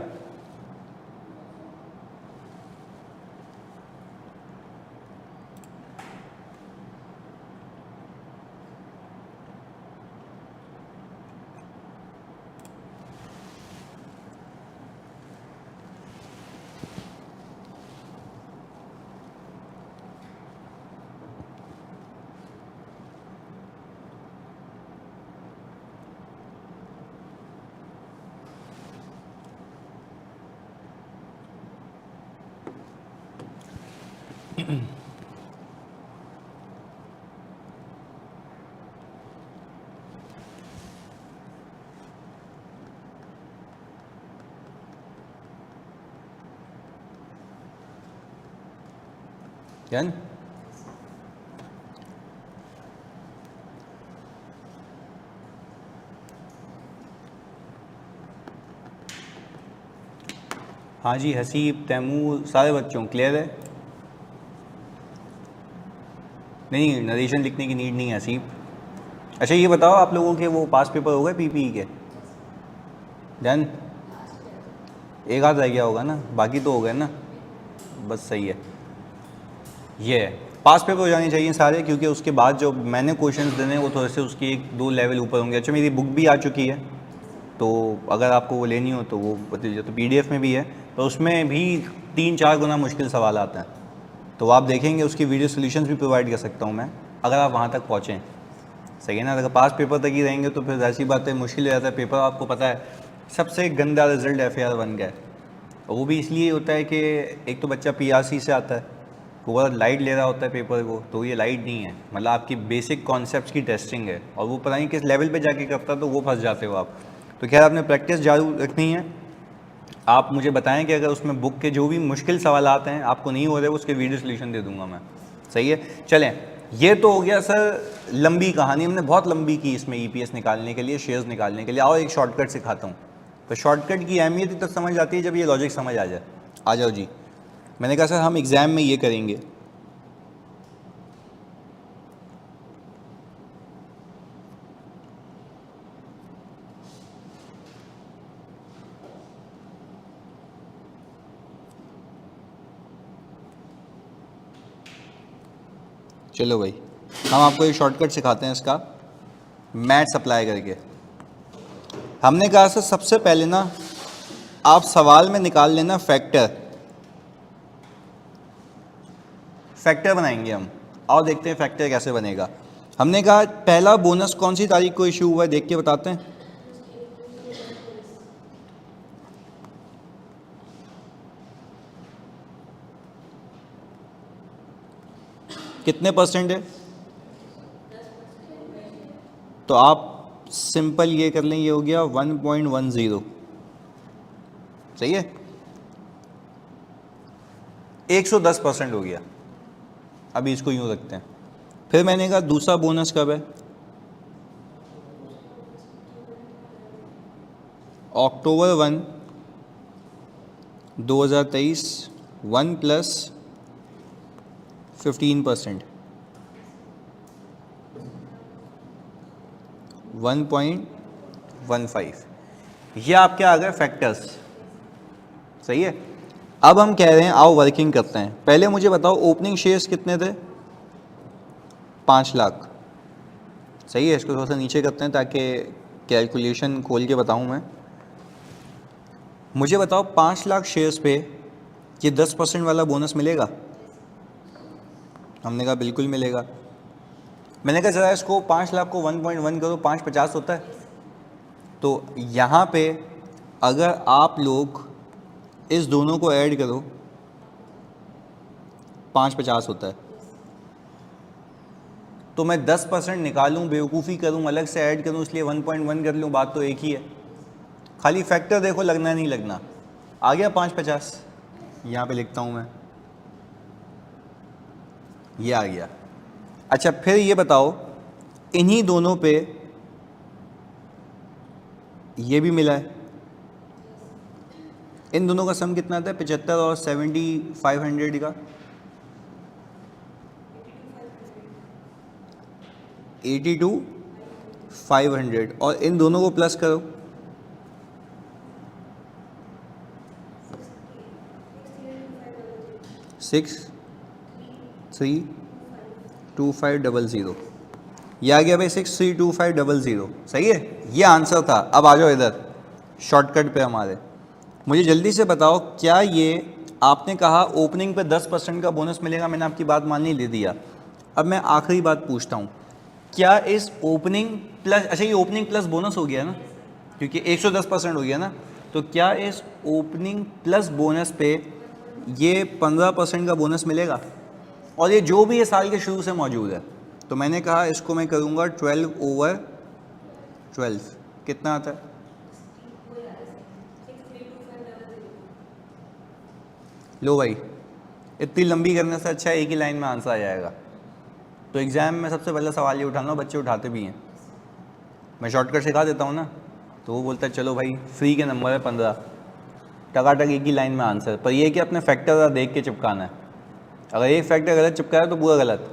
डन। हाँ जी, हसीब, तैमूर, सारे बच्चों क्लियर है? नहीं, नरेशन लिखने की नीड नहीं है हसीब। अच्छा ये बताओ, आप लोगों के वो पास पेपर हो गए पीपीई के? डन। एक आध रह गया होगा ना, बाकी तो हो गए ना? बस सही है। ये है, पास पेपर हो जाने चाहिए सारे, क्योंकि उसके बाद जो मैंने क्वेश्चंस देने वो थोड़े से उसके 1-2 लेवल ऊपर होंगे। अच्छा मेरी बुक भी आ चुकी है, तो अगर आपको वो लेनी हो तो वो बताइए, तो पीडीएफ में भी है, तो उसमें भी 3-4 गुना मुश्किल सवाल आते हैं, तो आप देखेंगे उसकी वीडियो सोल्यूशंस भी प्रोवाइड कर सकता हूँ मैं, अगर आप वहाँ तक पहुँचें। सही है ना? अगर पास पेपर तक ही रहेंगे तो फिर ऐसी बात है, मुश्किल हो जाता है पेपर। आपको पता है सबसे गंदा रिजल्ट FAR बन गया है, और वो भी इसलिए होता है कि एक तो बच्चा PRC से आता है, वो बहुत लाइट ले रहा होता है पेपर को, तो ये लाइट नहीं है, मतलब आपकी बेसिक कॉन्सेप्ट्स की टेस्टिंग है, और वो पता नहीं किस लेवल पे जाके करता, तो वो फंस जाते हो आप। तो खैर आपने प्रैक्टिस जारी रखनी है। आप मुझे बताएं कि अगर उसमें बुक के जो भी मुश्किल सवाल आते हैं आपको नहीं हो रहे, उसके वीडियो सोल्यूशन दे दूंगा मैं। सही है, चलें। ये तो हो गया सर लंबी कहानी, हमने बहुत लंबी की इसमें EPS निकालने के लिए, शेयर्स निकालने के लिए। आओ एक शॉर्टकट सिखाता हूँ। तो शॉर्टकट की अहमियत तब समझ आती है जब ये लॉजिक समझ आ जाए। आ जाओ जी। मैंने कहा सर हम एग्ज़ाम में ये करेंगे, चलो भाई हम आपको एक शॉर्टकट सिखाते हैं इसका, मैथ्स अप्लाई करके। हमने कहा सर सबसे पहले ना आप सवाल में निकाल लेना फैक्टर, फैक्टर बनाएंगे हम। आओ देखते हैं फैक्टर कैसे बनेगा। हमने कहा पहला बोनस कौन सी तारीख को इशू हुआ है, देख के बताते हैं। कितने परसेंट है? तो आप सिंपल ये कर लें, ये हो गया 1.10। सही है, 110% हो गया। अभी इसको यूं रखते हैं। फिर मैंने कहा दूसरा बोनस कब है? अक्टूबर 1, 2023, 1 + 15%, 1.15। ये आपके आ गए फैक्टर्स। सही है, अब हम कह रहे हैं आओ वर्किंग करते हैं। पहले मुझे बताओ ओपनिंग शेयर्स कितने थे? 5 लाख। सही है, इसको थोड़ा सा नीचे करते हैं ताकि कैलकुलेशन खोल के बताऊं मैं। मुझे बताओ 5 लाख शेयर्स पे ये 10% वाला बोनस मिलेगा? हमने कहा बिल्कुल मिलेगा। मैंने कहा ज़रा इसको 5 लाख को 1.1 करो, 550 होता है। तो यहाँ पे अगर आप लोग इस दोनों को ऐड करो 550 होता है। तो मैं 10% निकालूं, बेवकूफ़ी करूं, अलग से ऐड करूं, इसलिए 1.1 कर लूं, बात तो एक ही है। खाली फैक्टर देखो लगना नहीं लगना। आ गया 550, यहाँ पे लिखता हूं मैं, ये आ गया। अच्छा फिर ये बताओ इन्हीं दोनों पे ये भी मिला है, इन दोनों का सम कितना था? 75 और 7500 का 82,500, और इन दोनों को प्लस करो 632500। ये आ गया भाई 632500। सही है, ये आंसर था। अब आ जाओ इधर शॉर्टकट पे हमारे। मुझे जल्दी से बताओ क्या ये आपने कहा ओपनिंग पे 10% का बोनस मिलेगा, मैंने आपकी बात माननी दे दिया। अब मैं आखिरी बात पूछता हूँ, क्या इस ओपनिंग प्लस, अच्छा ये ओपनिंग प्लस बोनस हो गया ना, क्योंकि 110% हो गया ना, तो क्या इस ओपनिंग प्लस बोनस पे ये 15% का बोनस मिलेगा? और ये जो भी ये साल के शुरू से मौजूद है। तो मैंने कहा इसको मैं करूँगा 12/12, कितना आता है? लो भाई, इतनी लंबी करने से अच्छा एक ही लाइन में आंसर आ जाएगा। तो एग्ज़ाम में सबसे पहला सवाल ये उठाना, बच्चे उठाते भी हैं, मैं शॉर्टकट सिखा देता हूँ ना, तो वो बोलता है चलो भाई फ्री के नंबर है 15, टकाटक एक ही लाइन में आंसर। पर ये कि अपने फैक्टर देख के चिपकाना है। अगर एक फैक्टर गलत चिपकाया तो पूरा गलत,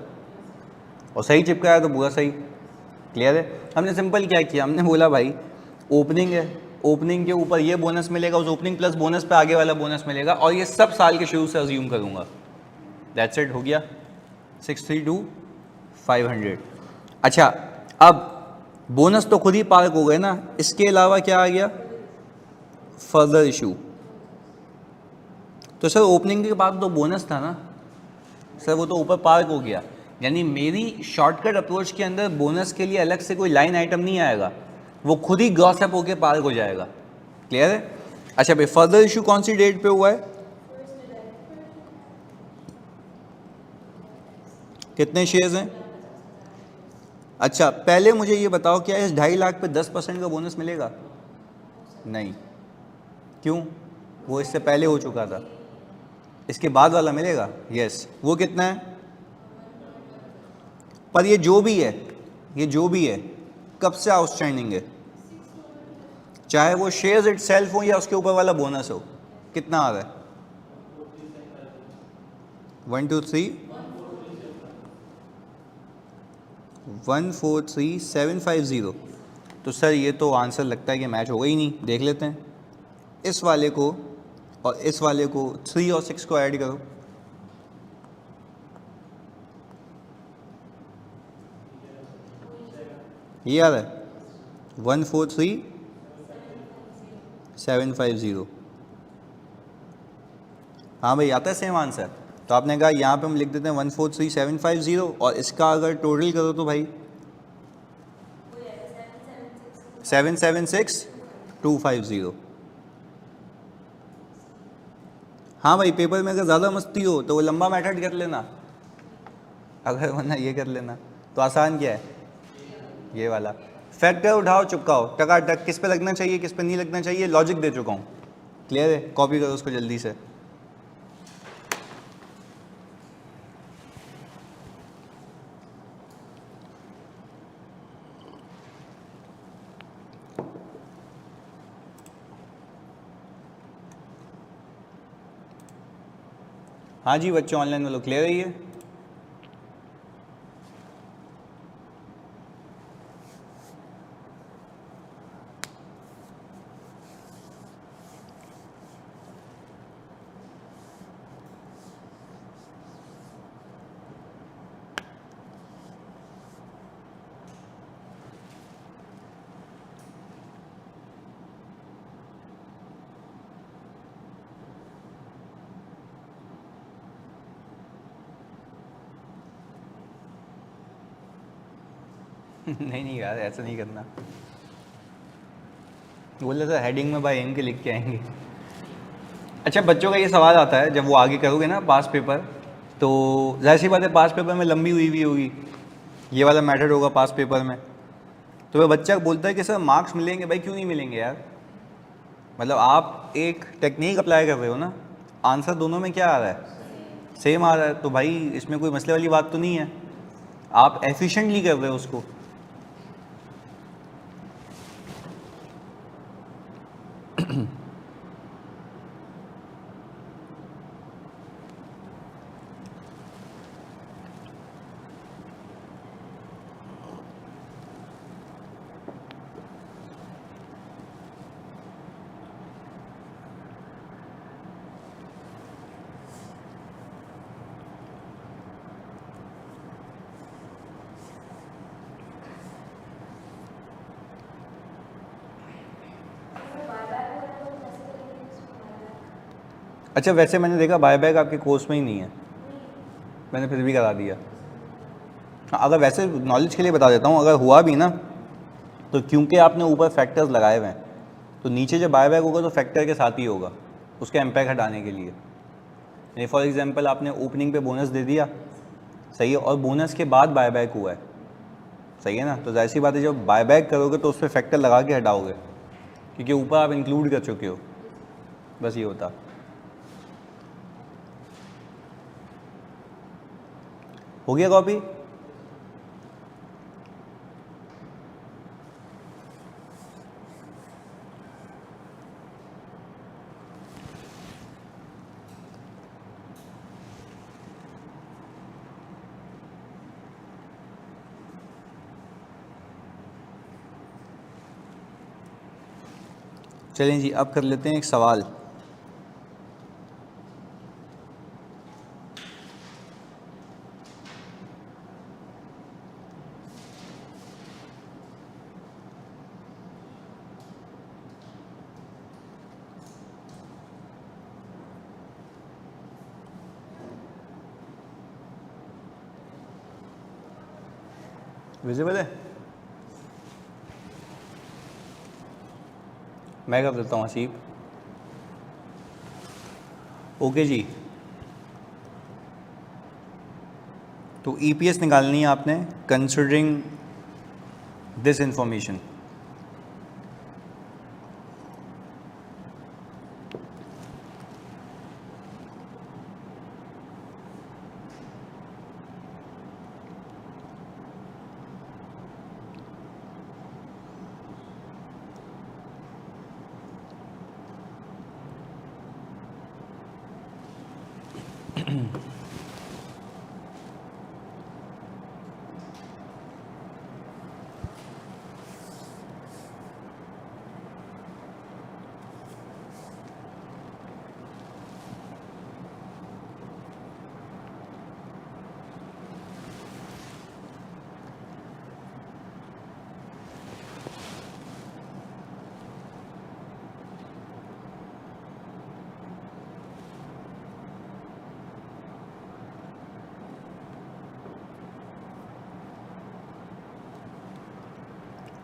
और सही चिपकाया तो पूरा सही। क्लियर है? हमने सिंपल क्या किया, हमने बोला भाई ओपनिंग है, ओपनिंग के ऊपर ये बोनस मिलेगा, उस ओपनिंग प्लस बोनस पे आगे वाला बोनस मिलेगा, और ये सब साल के शुरू से अज्यूम करूँगा। दैट्स इट, हो गया 632,500। अच्छा, अब बोनस तो खुद ही पार्क हो गए ना, इसके अलावा क्या आ गया? Further issue. तो सर ओपनिंग के बाद तो बोनस था ना सर, वो तो ऊपर पार्क हो गया। यानी मेरी शॉर्टकट अप्रोच के अंदर बोनस के लिए अलग से कोई लाइन आइटम नहीं आएगा, वो खुद ही ग्रॉस अप होकर पार्क हो जाएगा। क्लियर है? अच्छा भाई, फर्दर इशू कौन सी डेट पे हुआ है? कितने शेयर्स हैं? अच्छा, पहले मुझे ये बताओ, क्या इस 2.5 लाख पे 10% का बोनस मिलेगा? नहीं। क्यों? वो इससे पहले हो चुका था। इसके बाद वाला मिलेगा? यस। वो कितना है? पर ये जो भी है, ये जो भी है कब से आउटस्टैंडिंग है, चाहे वो शेयर्स इटसेल्फ हो या उसके ऊपर वाला बोनस हो, कितना आ रहा है? 1 2 3 143,750। तो सर ये तो आंसर लगता है कि मैच होगा ही नहीं। देख लेते हैं, इस वाले को और इस वाले को 3 और 6 को ऐड करो, ये आ रहा है 143,750। हाँ भाई, आता है सेम आंसर। तो आपने कहा यहाँ पे हम लिख देते हैं 143,750, और इसका अगर टोटल करो तो भाई 776,250। हाँ भाई, पेपर में अगर ज़्यादा मस्ती हो तो वो लंबा मेथड कर लेना, अगर वरना ये कर लेना। तो आसान क्या है? ये वाला फैक्टर उठाओ चिपकाओ, टकाटक, किस पे लगना चाहिए किस पे नहीं लगना चाहिए, लॉजिक दे चुका हूँ। क्लियर है? कॉपी करो उसको जल्दी से। हाँ जी बच्चों, ऑनलाइन वालों क्लियर है ये? नहीं यार, ऐसा नहीं करना। बोल रहे थे हेडिंग में भाई इनके लिख के आएंगे। अच्छा, बच्चों का ये सवाल आता है, जब वो आगे करोगे ना पास पेपर, तो जाहिर सी बात है पास पेपर में लंबी हुई भी होगी, ये वाला मैथड होगा पास पेपर में। तो वह बच्चा बोलता है कि सर मार्क्स मिलेंगे। भाई क्यों नहीं मिलेंगे यार? मतलब आप एक टेक्निक अप्लाई कर रहे हो ना, आंसर दोनों में क्या आ रहा है? सेम आ रहा है। तो भाई इसमें कोई मसले वाली बात तो नहीं है, आप एफिशिएंटली कर रहे हो उसको। अच्छा, वैसे मैंने देखा बायबैक आपके कोर्स में ही नहीं है, मैंने फिर भी करा दिया। हाँ, अगर वैसे नॉलेज के लिए बता देता हूँ, अगर हुआ भी ना तो क्योंकि आपने ऊपर फैक्टर्स लगाए हुए हैं, तो नीचे जब बायबैक होगा तो फैक्टर के साथ ही होगा, उसका इम्पैक्ट हटाने के लिए। फॉर एग्जांपल आपने ओपनिंग पे बोनस दे दिया, सही है, और बोनस के बाद बायबैक हुआ है, सही है ना। तो जाहिर सी बात है जब बायबैक करोगे तो उस पर फैक्टर लगा के हटाओगे, क्योंकि ऊपर आप इंक्लूड कर चुके हो, बस ये होता। हो गया कॉपी? चलें जी, अब कर लेते हैं एक सवाल। विजिबल है? मैं कर देता हूँ हसीब। ओके जी, तो ईपीएस निकालनी है आपने कंसिडरिंग दिस इंफॉर्मेशन।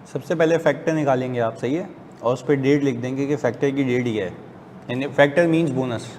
सबसे पहले फैक्टर निकालेंगे आप, सही है, और उस पर डेट लिख देंगे कि फैक्टर की डेट ये है, यानी फैक्टर मींस बोनस।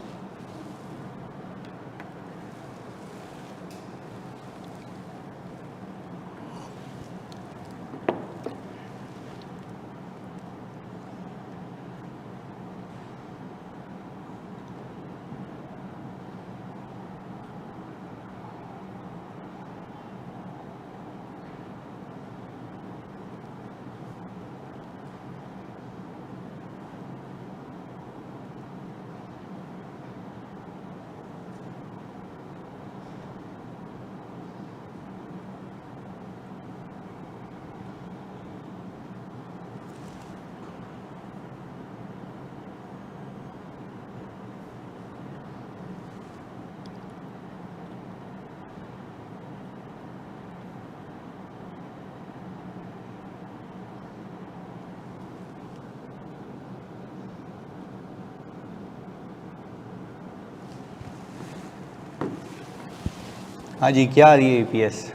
हाँ जी, क्या आ रही है ईपीएस?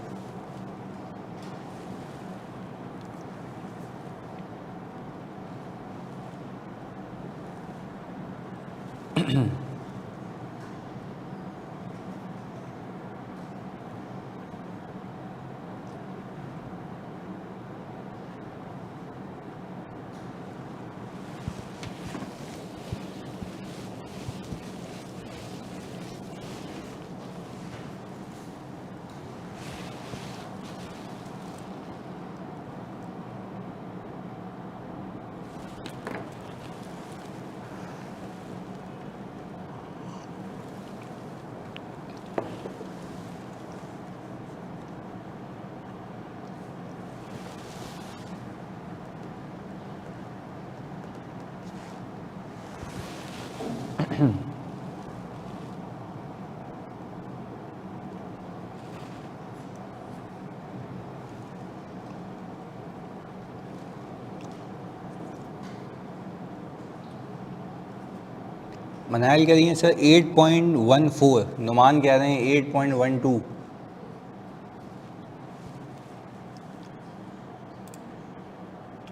मनाइल कह रही हैं सर 8.14, नुमान कह रहे हैं 8.12।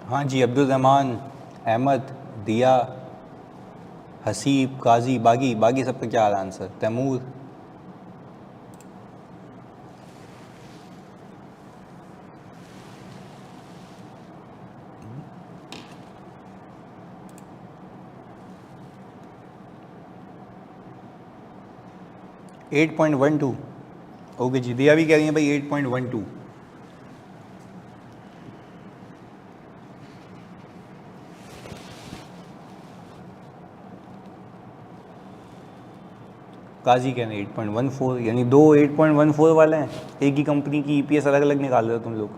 हाँ जी, अब्दुल रहमान, अहमद, दिया, हसीब, काजी, बागी सबका क्या आ रहा आंसर? तैमूर, 8.12। ओके जी, दिया भी कह रही है भाई 8.12। काजी कह रहे हैं 8.14, यानी दो 8.14 वाले हैं, एक ही कंपनी की ईपीएस अलग अलग निकाल रहे हो तुम लोग।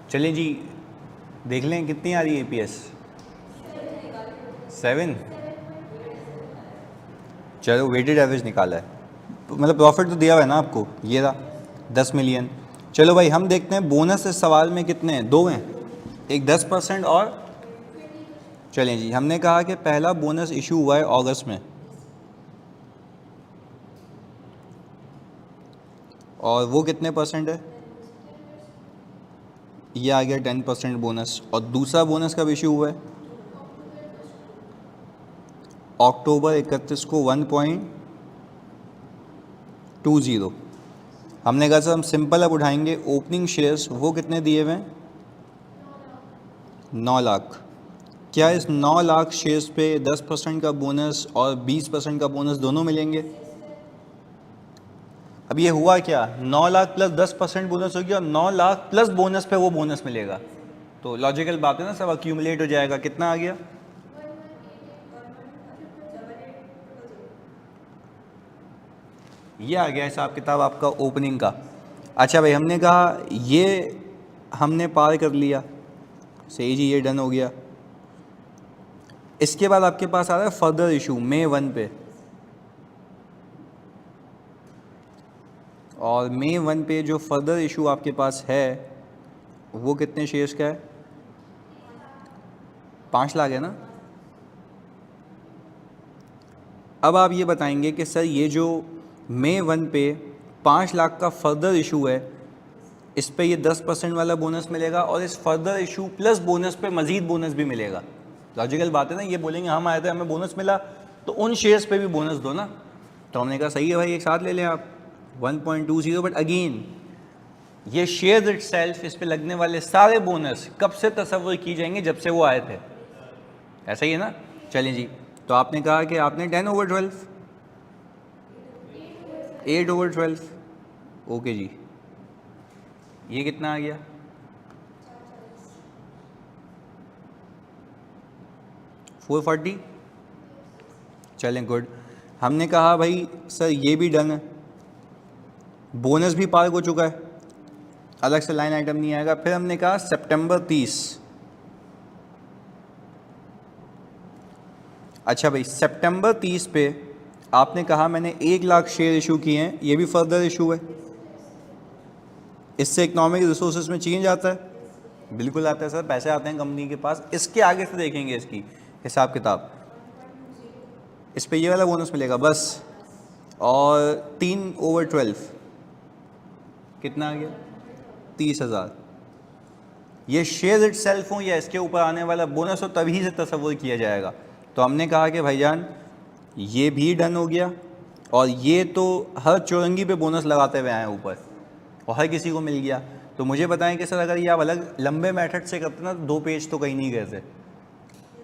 चलिए जी, देख लें कितनी आ रही है ईपीएस। 7। चलो वेटेड एवरेज निकाला है, मतलब प्रॉफिट तो दिया हुआ है ना आपको, ये रहा 10 मिलियन। चलो भाई हम देखते हैं बोनस इस सवाल में कितने हैं, दो हैं, एक 10% और। चलें जी, हमने कहा कि पहला बोनस इशू हुआ है अगस्त में, और वो कितने परसेंट है, ये आ गया 10% बोनस। और दूसरा बोनस कब इशू हुआ है, अक्टूबर 31 को 1.20। हमने कहा सर हम सिंपल अब उठाएंगे ओपनिंग शेयर्स, वो कितने दिए हुए हैं, 9 लाख। क्या इस 9 लाख शेयर्स पे 10% का बोनस और 20% का बोनस दोनों मिलेंगे। अब ये हुआ क्या, 9 लाख प्लस 10% बोनस हो गया, और 9 लाख प्लस बोनस पे वो बोनस मिलेगा, तो लॉजिकल बात है ना, सब अक्यूमुलेट हो जाएगा। कितना आ गया, ये आ गया हिसाब किताब आपका ओपनिंग का। अच्छा भाई, हमने कहा ये हमने पार कर लिया, सही जी, ये डन हो गया। इसके बाद आपके पास आ रहा है फर्दर इशू May 1 पे, और May 1 पे जो फर्दर इशू आपके पास है वो कितने शेयर्स का है, 5 लाख है ना। अब आप ये बताएंगे कि सर ये जो May 1 पे 5 लाख का फर्दर इशू है, इस पे ये 10% वाला बोनस मिलेगा, और इस फर्दर इशू प्लस बोनस पे मज़ीद बोनस भी मिलेगा। लॉजिकल बात है ना, ये बोलेंगे हम आए थे हमें बोनस मिला तो उन शेयर्स पे भी बोनस दो ना। तो हमने कहा सही है भाई, एक साथ ले लें आप 1.20। बट अगेन ये शेयर्स इटसेल्फ, इस पे लगने वाले सारे बोनस कब से तसव्वुर की जाएंगे, जब से वो आए थे, ऐसा ही है ना। चलिए जी, तो आपने कहा कि आपने 10/12, 8/12, ओके जी, ये कितना आ गया, 440। चलें गुड। हमने कहा भाई सर ये भी डन है, बोनस भी पार हो चुका है, अलग से लाइन आइटम नहीं आएगा। फिर हमने कहा सितंबर 30। अच्छा भाई, सितंबर 30 पे आपने कहा मैंने 1 लाख शेयर इशू किए हैं, ये भी फर्दर इशू है, इससे इकोनॉमिक रिसोर्सेज में चेंज आता है, बिल्कुल आता है सर, पैसे आते हैं कंपनी के पास। इसके आगे से देखेंगे इसकी हिसाब किताब, इस पे ये वाला बोनस मिलेगा बस। और 3/12 कितना आ गया, 30,000। ये शेयर इट सेल्फ हो या इसके ऊपर आने वाला बोनस हो, तभी से तसव्वुर किया जाएगा। तो हमने कहा कि भाईजान ये भी डन हो गया, और ये तो हर चौरंगी पे बोनस लगाते हुए आए ऊपर, और हर किसी को मिल गया। तो मुझे बताएं कि सर अगर ये आप अलग लंबे मेथड से करते ना तो 2 पेज तो कहीं नहीं गए थे,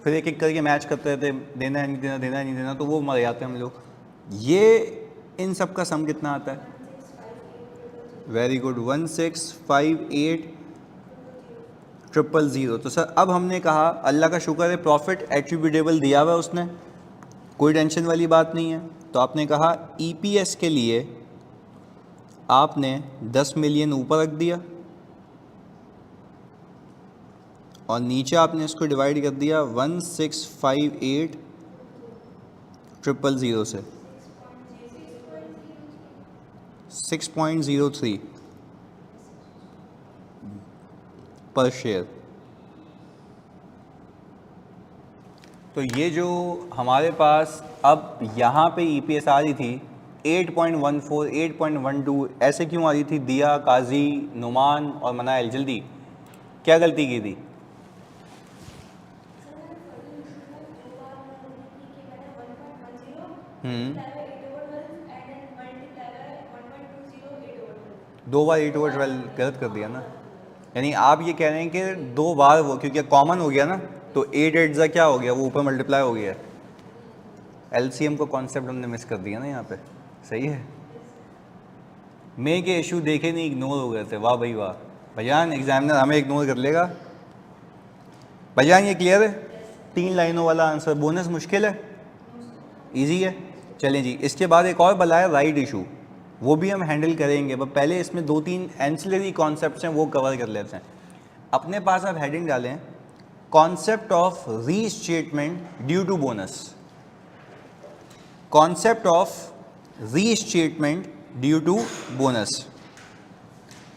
फिर एक एक करके मैच करते रहते, देना है नहीं देना, देना है नहीं देना, तो वो मर जाते हैं हम लोग। ये इन सब का सम कितना आता है? Very good, 1658,000। तो सर अब हमने कहा अल्लाह का शुक्र है प्रॉफिट एट्रीब्यूटेबल दिया हुआ है उसने, कोई टेंशन वाली बात नहीं है। तो आपने कहा ईपीएस के लिए आपने 10 मिलियन ऊपर रख दिया और नीचे आपने इसको डिवाइड कर दिया 1658,000 से 6.03 पर शेयर। तो ये जो हमारे पास अब यहाँ पे ईपीएस आ रही थी 8.14, 8.12, ऐसे क्यों आ रही थी? दिया, काजी, नुमान और मनाइल, जल्दी क्या गलती की थी? दो बार 8/12 गलत कर दिया ना, यानी आप ये कह रहे हैं कि 2 बार वो, क्योंकि कॉमन हो गया ना, तो 8 8 ज़ा क्या हो गया, वो ऊपर मल्टीप्लाई हो गया। एलसीएम को कॉन्सेप्ट हमने मिस कर दिया ना यहाँ पे, सही है। मे के इशू देखे नहीं, इग्नोर हो गए थे, वाह भाई वाह। भैयान एग्जामिनर हमें इग्नोर कर लेगा। भैयान ये क्लियर है? 3 लाइनों वाला आंसर। बोनस मुश्किल है, इजी है। चलें जी, इसके बाद एक और बला है राइट इशू, वो भी हम हैंडल करेंगे, पर पहले इसमें 2-3 एंसिलरी कॉन्सेप्ट्स हैं वो कवर कर लेते हैं। अपने पास आप हेडिंग डालें concept of restatement due to bonus. Concept of restatement due to bonus.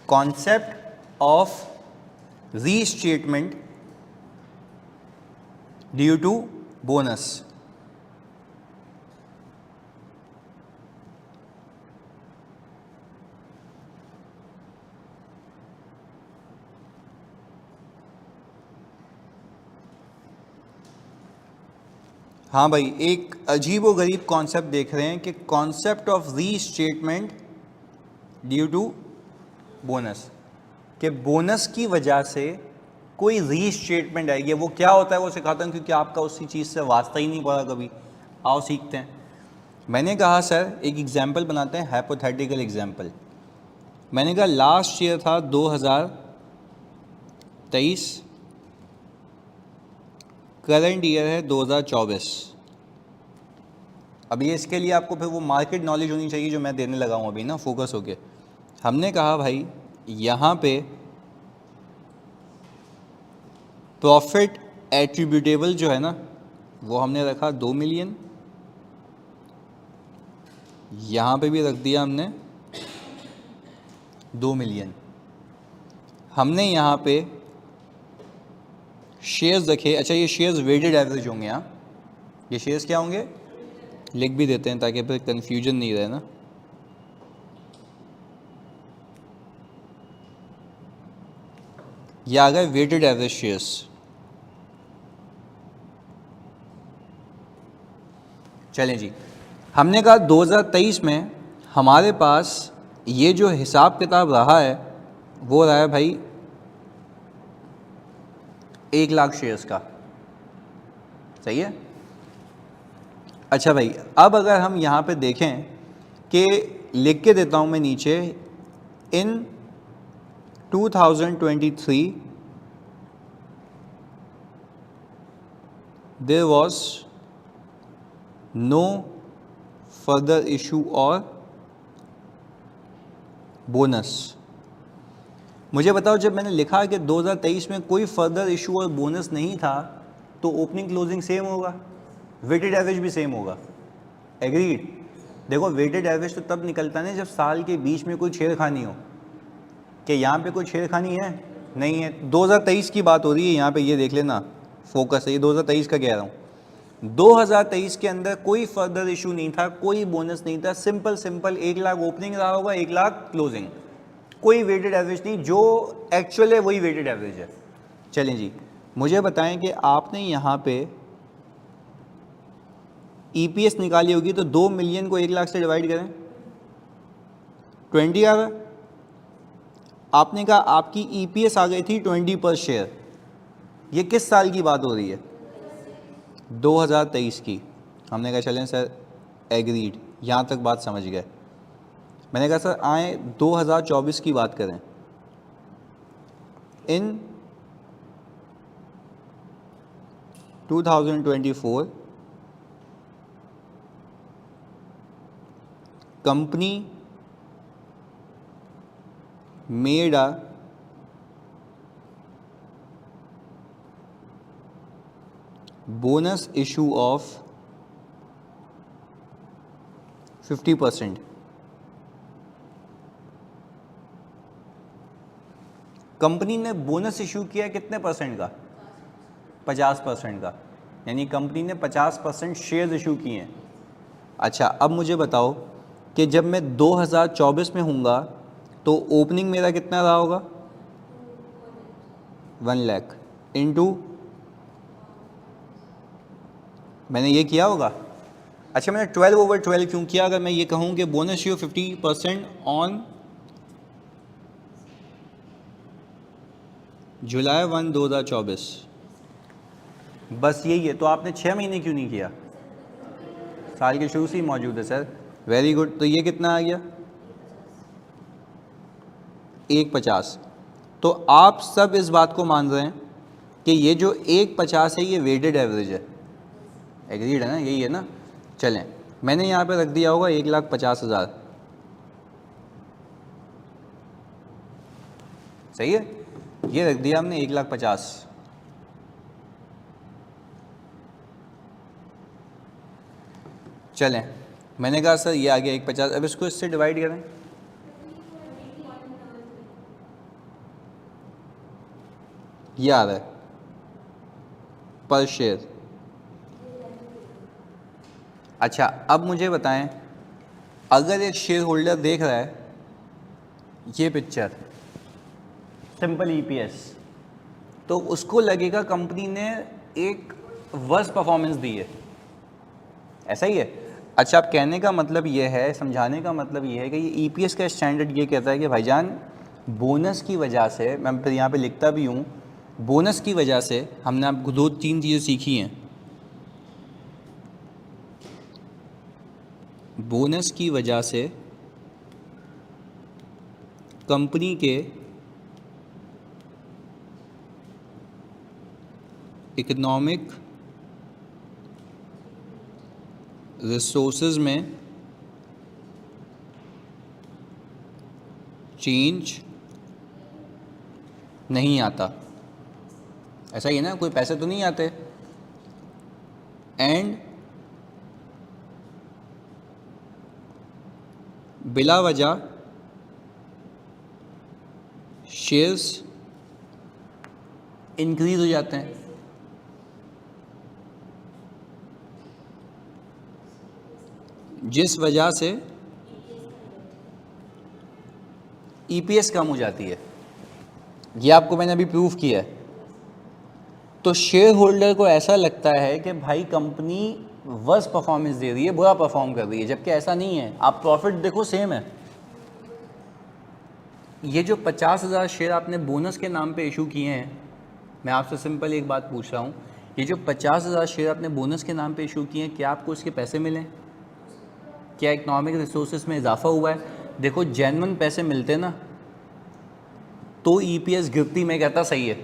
Concept of restatement due to bonus. हाँ भाई, एक अजीब व गरीब कॉन्सेप्ट देख रहे हैं कि concept of restatement due to bonus, कि बोनस की वजह से कोई रीस्टेटमेंट आएगी। वो क्या होता है वो सिखाता हूँ, क्योंकि आपका उसी चीज़ से वास्ता ही नहीं पड़ा कभी। आओ सीखते हैं। मैंने कहा सर एक एग्जाम्पल बनाते हैं, हाइपोथेटिकल एग्जाम्पल। मैंने कहा लास्ट ईयर था 2023, करंट ईयर है 2024। अब ये इसके लिए आपको फिर वो मार्केट नॉलेज होनी चाहिए जो मैं देने लगा हूँ अभी ना, फोकस होके। हमने कहा भाई यहाँ पे प्रॉफिट एट्रीब्यूटेबल जो है ना वो हमने रखा 2 मिलियन, यहाँ पे भी रख दिया हमने 2 मिलियन। हमने यहाँ पे शेयर्स रखे। अच्छा, ये शेयर्स वेटेड एवरेज होंगे। यहाँ ये शेयर्स क्या होंगे, लिख भी देते हैं ताकि फिर कंफ्यूजन नहीं रहे ना। ये आ गए वेटेड एवरेज शेयर्स। चलें जी, हमने कहा 2023 में हमारे पास ये जो हिसाब किताब रहा है वो रहा है भाई 1 लाख शेयर्स का, सही है। अच्छा भाई, अब अगर हम यहाँ पे देखें कि लिख के देता हूँ मैं नीचे, in 2023 there was no further issue और बोनस। मुझे बताओ, जब मैंने लिखा कि 2023 में कोई फर्दर इशू और बोनस नहीं था, तो ओपनिंग क्लोजिंग सेम होगा, वेटेड एवरेज भी सेम होगा। एग्रीड? देखो, वेटेड एवरेज तो तब निकलता है जब साल के बीच में कोई छेड़खानी हो, कि यहाँ पे कोई छेड़खानी है नहीं है। 2023 की बात हो रही है यहाँ पे, ये देख लेना, फोकस है, ये 2023 का कह रहा हूँ। 2023 के अंदर कोई फर्दर इशू नहीं था, कोई बोनस नहीं था, सिंपल 1 लाख ओपनिंग रहा होगा, 1 लाख क्लोजिंग, कोई वेटेड एवरेज नहीं। जो एक्चुअल है वही वेटेड एवरेज है। चलें जी, मुझे बताएं कि आपने यहाँ पे ईपीएस निकाली होगी, तो 2 मिलियन को 1 लाख से डिवाइड करें, 20 आ रहा है। आपने कहा आपकी EPS आ गई थी 20 पर शेयर। ये किस साल की बात हो रही है? 2023 की। हमने कहा चलें सर, एग्रीड, यहाँ तक बात समझ गए। मैंने कहा सर आए 2024 की बात करें। इन 2024 company made a bonus issue of 50%। Company ने बोनस इशू किया कितने परसेंट का? 50% का, यानी कंपनी ने 50% शेयर इशू किए हैं। अच्छा, अब मुझे बताओ कि जब मैं 2024 में हूँगा तो ओपनिंग मेरा कितना रहा होगा? 1 लाख इंटू, मैंने ये किया होगा। अच्छा, मैंने 12/12 क्यों किया? अगर मैं ये कहूँ कि बोनस यू 50% ऑन जुलाई 1, 2024, बस यही है। तो आपने 6 महीने क्यों नहीं किया? साल के शुरू से ही मौजूद है सर। Very good. तो ये कितना आ गया? 1.50। तो आप सब इस बात को मान रहे हैं कि ये जो 1.50 है ये वेटेड एवरेज है। एग्रीड है ना? यही है ना? चलें, मैंने यहाँ पे रख दिया होगा 1,50,000। सही है, ये रख दिया हमने 1,50,000। चलें, मैंने कहा सर ये आ गया 1.50। अब इसको इससे डिवाइड करें। ये आ रहा है पर शेयर। अच्छा, अब मुझे बताएं, अगर एक शेयर होल्डर देख रहा है ये पिक्चर, सिंपल EPS, तो उसको लगेगा कंपनी ने एक वर्स परफॉर्मेंस दी है। ऐसा ही है? अच्छा, अब कहने का मतलब ये है, समझाने का मतलब ये है कि ये EPS का स्टैंडर्ड ये कहता है कि भाईजान बोनस की वजह से, मैं फिर यहाँ पे लिखता भी हूँ, बोनस की वजह से हमने आपको 2-3 चीज़ें सीखी हैं। बोनस की वजह से कंपनी के इकोनॉमिक रिसोर्सेज में चेंज नहीं आता। ऐसा ही है ना? कोई पैसे तो नहीं आते। एंड बिला वजह शेयर्स इंक्रीज हो जाते हैं। जिस वजह से EPS कम हो जाती है। ये आपको मैंने अभी प्रूफ किया है। तो शेयर होल्डर को ऐसा लगता है कि भाई कंपनी वर्स परफॉर्मेंस दे रही है, बुरा परफॉर्म कर रही है, जबकि ऐसा नहीं है। आप प्रॉफिट देखो सेम है। ये जो 50,000 शेयर आपने बोनस के नाम पे इशू किए हैं, मैं आपसे सिंपल एक बात पूछ रहा हूँ, ये जो 50,000 शेयर आपने बोनस के नाम पे इशू किए हैं, क्या आपको इसके पैसे मिले? क्या इकोनॉमिक रिसोर्सेज में इजाफा हुआ है? देखो, जेन्युइन पैसे मिलते ना तो EPS गिरती। मैं कहता सही है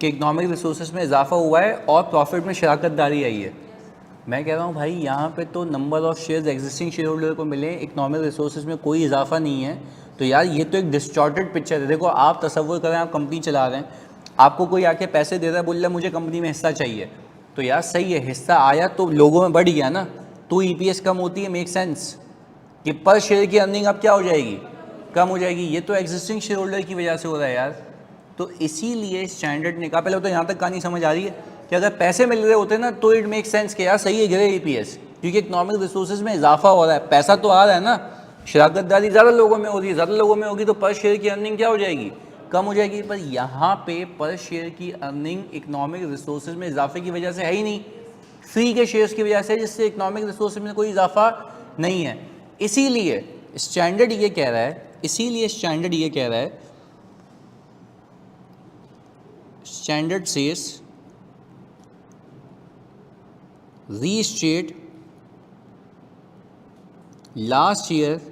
कि इकोनॉमिक रिसोर्सेज में इजाफा हुआ है और प्रॉफिट में शराकतदारी आई है। मैं कह रहा हूँ भाई यहाँ पे तो number of shares existing share holder को मिले, इकोनॉमिक रिसोर्सेज में कोई इजाफा नहीं है। तो यार ये तो एक डिस्टॉर्टेड पिक्चर है। देखो, आप तसव्वुर करें आप कंपनी चला रहे हैं, आपको कोई आके पैसे दे रहा है, बोल रहा है मुझे कंपनी में हिस्सा चाहिए, तो यार सही है, हिस्सा आया तो लोगों में बढ़ गया ना, तो EPS कम होती है। मेक सेंस कि पर शेयर की अर्निंग अब क्या हो जाएगी? कम हो जाएगी। ये तो एग्जिस्टिंग शेयर होल्डर की वजह से हो रहा है यार। तो इसीलिए स्टैंडर्ड ने कहा, पहले तो यहाँ तक कहानी समझ आ रही है कि अगर पैसे मिल रहे होते ना तो इट मेक सेंस कि यार सही है गिरे EPS, क्योंकि इकोनॉमिक रिसोर्सेज में इजाफा हो रहा है, पैसा तो आ रहा है ना, शराकतदारी ज़्यादा लोगों में हो रही है, ज़्यादा लोगों में होगी तो पर शेयर की अर्निंग क्या हो जाएगी? कम हो जाएगी। पर यहाँ पे पर शेयर की अर्निंग इकोनॉमिक रिसोर्सेज में इजाफे की वजह से है ही नहीं, फ्री के शेयर्स की वजह से, जिससे इकोनॉमिक रिसोर्सेज में कोई इजाफा नहीं है। इसीलिए स्टैंडर्ड ये कह रहा है इसीलिए स्टैंडर्ड ये कह रहा है, standard says restate last year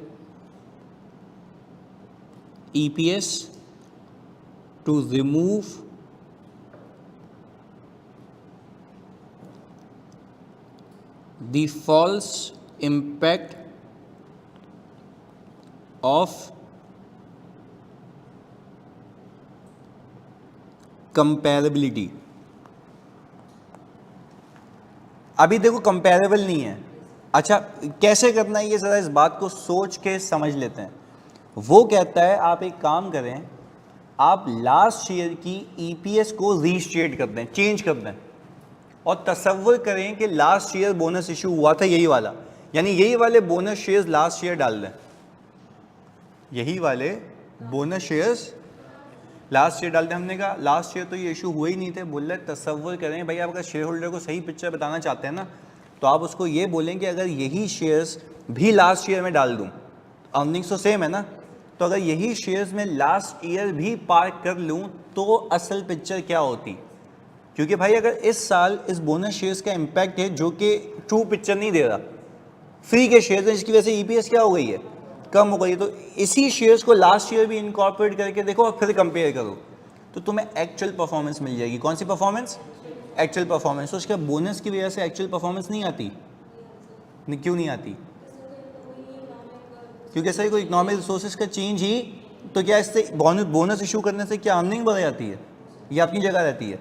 EPS to remove the false impact of comparability। अभी देखो कंपेरेबल नहीं है। अच्छा कैसे करना है ये ज़रा इस बात को सोच के समझ लेते हैं। वो कहता है आप एक काम करें, आप लास्ट ईयर की EPS को रीस्टेट कर दें, चेंज कर दें, और तसव्वुर करें कि लास्ट ईयर बोनस इशू हुआ था यही वाला, यानी यही वाले बोनस शेयर्स लास्ट ईयर डाल दें, यही वाले बोनस शेयर्स लास्ट ईयर डाल दें। हमने कहा लास्ट ईयर तो ये इशू हुए ही नहीं थे। बोल रहे तसव्वुर करें भाई, आप अगर शेयर होल्डर को सही पिक्चर बताना चाहते हैं ना, तो आप उसको ये बोलें कि अगर यही शेयर्स भी लास्ट ईयर में डाल दूँ, अर्निंग्स तो सेम है ना, तो अगर यही शेयर्स में लास्ट ईयर भी पार्क कर लूँ तो असल पिक्चर क्या होती। क्योंकि भाई अगर इस साल इस बोनस शेयर्स का इम्पैक्ट है जो कि ट्रू पिक्चर नहीं दे रहा, फ्री के शेयर्स हैं, जिसकी वजह से EPS क्या हो गई है, कम हो गई है, तो इसी शेयर्स को लास्ट ईयर भी इनकॉर्पोरेट करके देखो और फिर कंपेयर करो तो तुम्हें एक्चुअल परफॉर्मेंस मिल जाएगी। कौन सी परफॉर्मेंस? Actual performance. तो उसके बोनस की वजह से एक्चुअल परफॉर्मेंस नहीं आती। क्यों नहीं आती? क्योंकि सर कोई इकोनॉमिक रिसोर्सेज का चेंज ही, तो क्या इससे बोनस इशू करने से क्या अर्निंग बढ़ जाती है? ये अपनी जगह रहती है।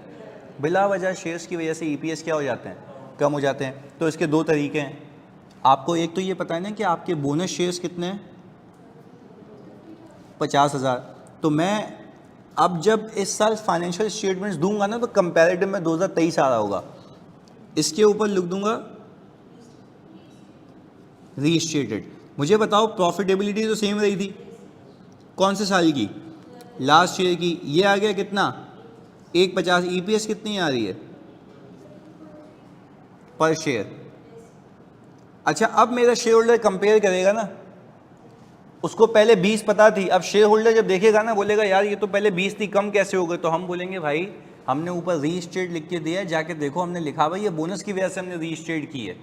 बिला वजह शेयर्स की वजह से EPS क्या हो जाते हैं, कम हो जाते हैं। तो इसके दो तरीके हैं। आपको एक तो ये पता है ना कि आपके बोनस शेयर्स कितने हैं, 50,000। तो मैं अब जब इस साल फाइनेंशियल स्टेटमेंट्स दूंगा ना, तो कंपैरेटिव में 2023 आ रहा होगा, इसके ऊपर लिख दूंगा रीस्टेटेड। मुझे बताओ प्रॉफिटेबिलिटी तो सेम रही थी, कौन से साल की? लास्ट ईयर की। ये आ गया कितना, 150। EPS कितनी आ रही है पर शेयर? अच्छा अब मेरा शेयर होल्डर कंपेयर करेगा ना, उसको पहले 20 पता थी, अब शेयर होल्डर जब देखेगा ना बोलेगा यार ये तो पहले 20 थी, कम कैसे हो गए? तो हम बोलेंगे भाई हमने ऊपर रीस्टेट लिख के दिया है, जाके देखो हमने लिखा भाई ये बोनस की वजह से हमने रीस्टेट की है,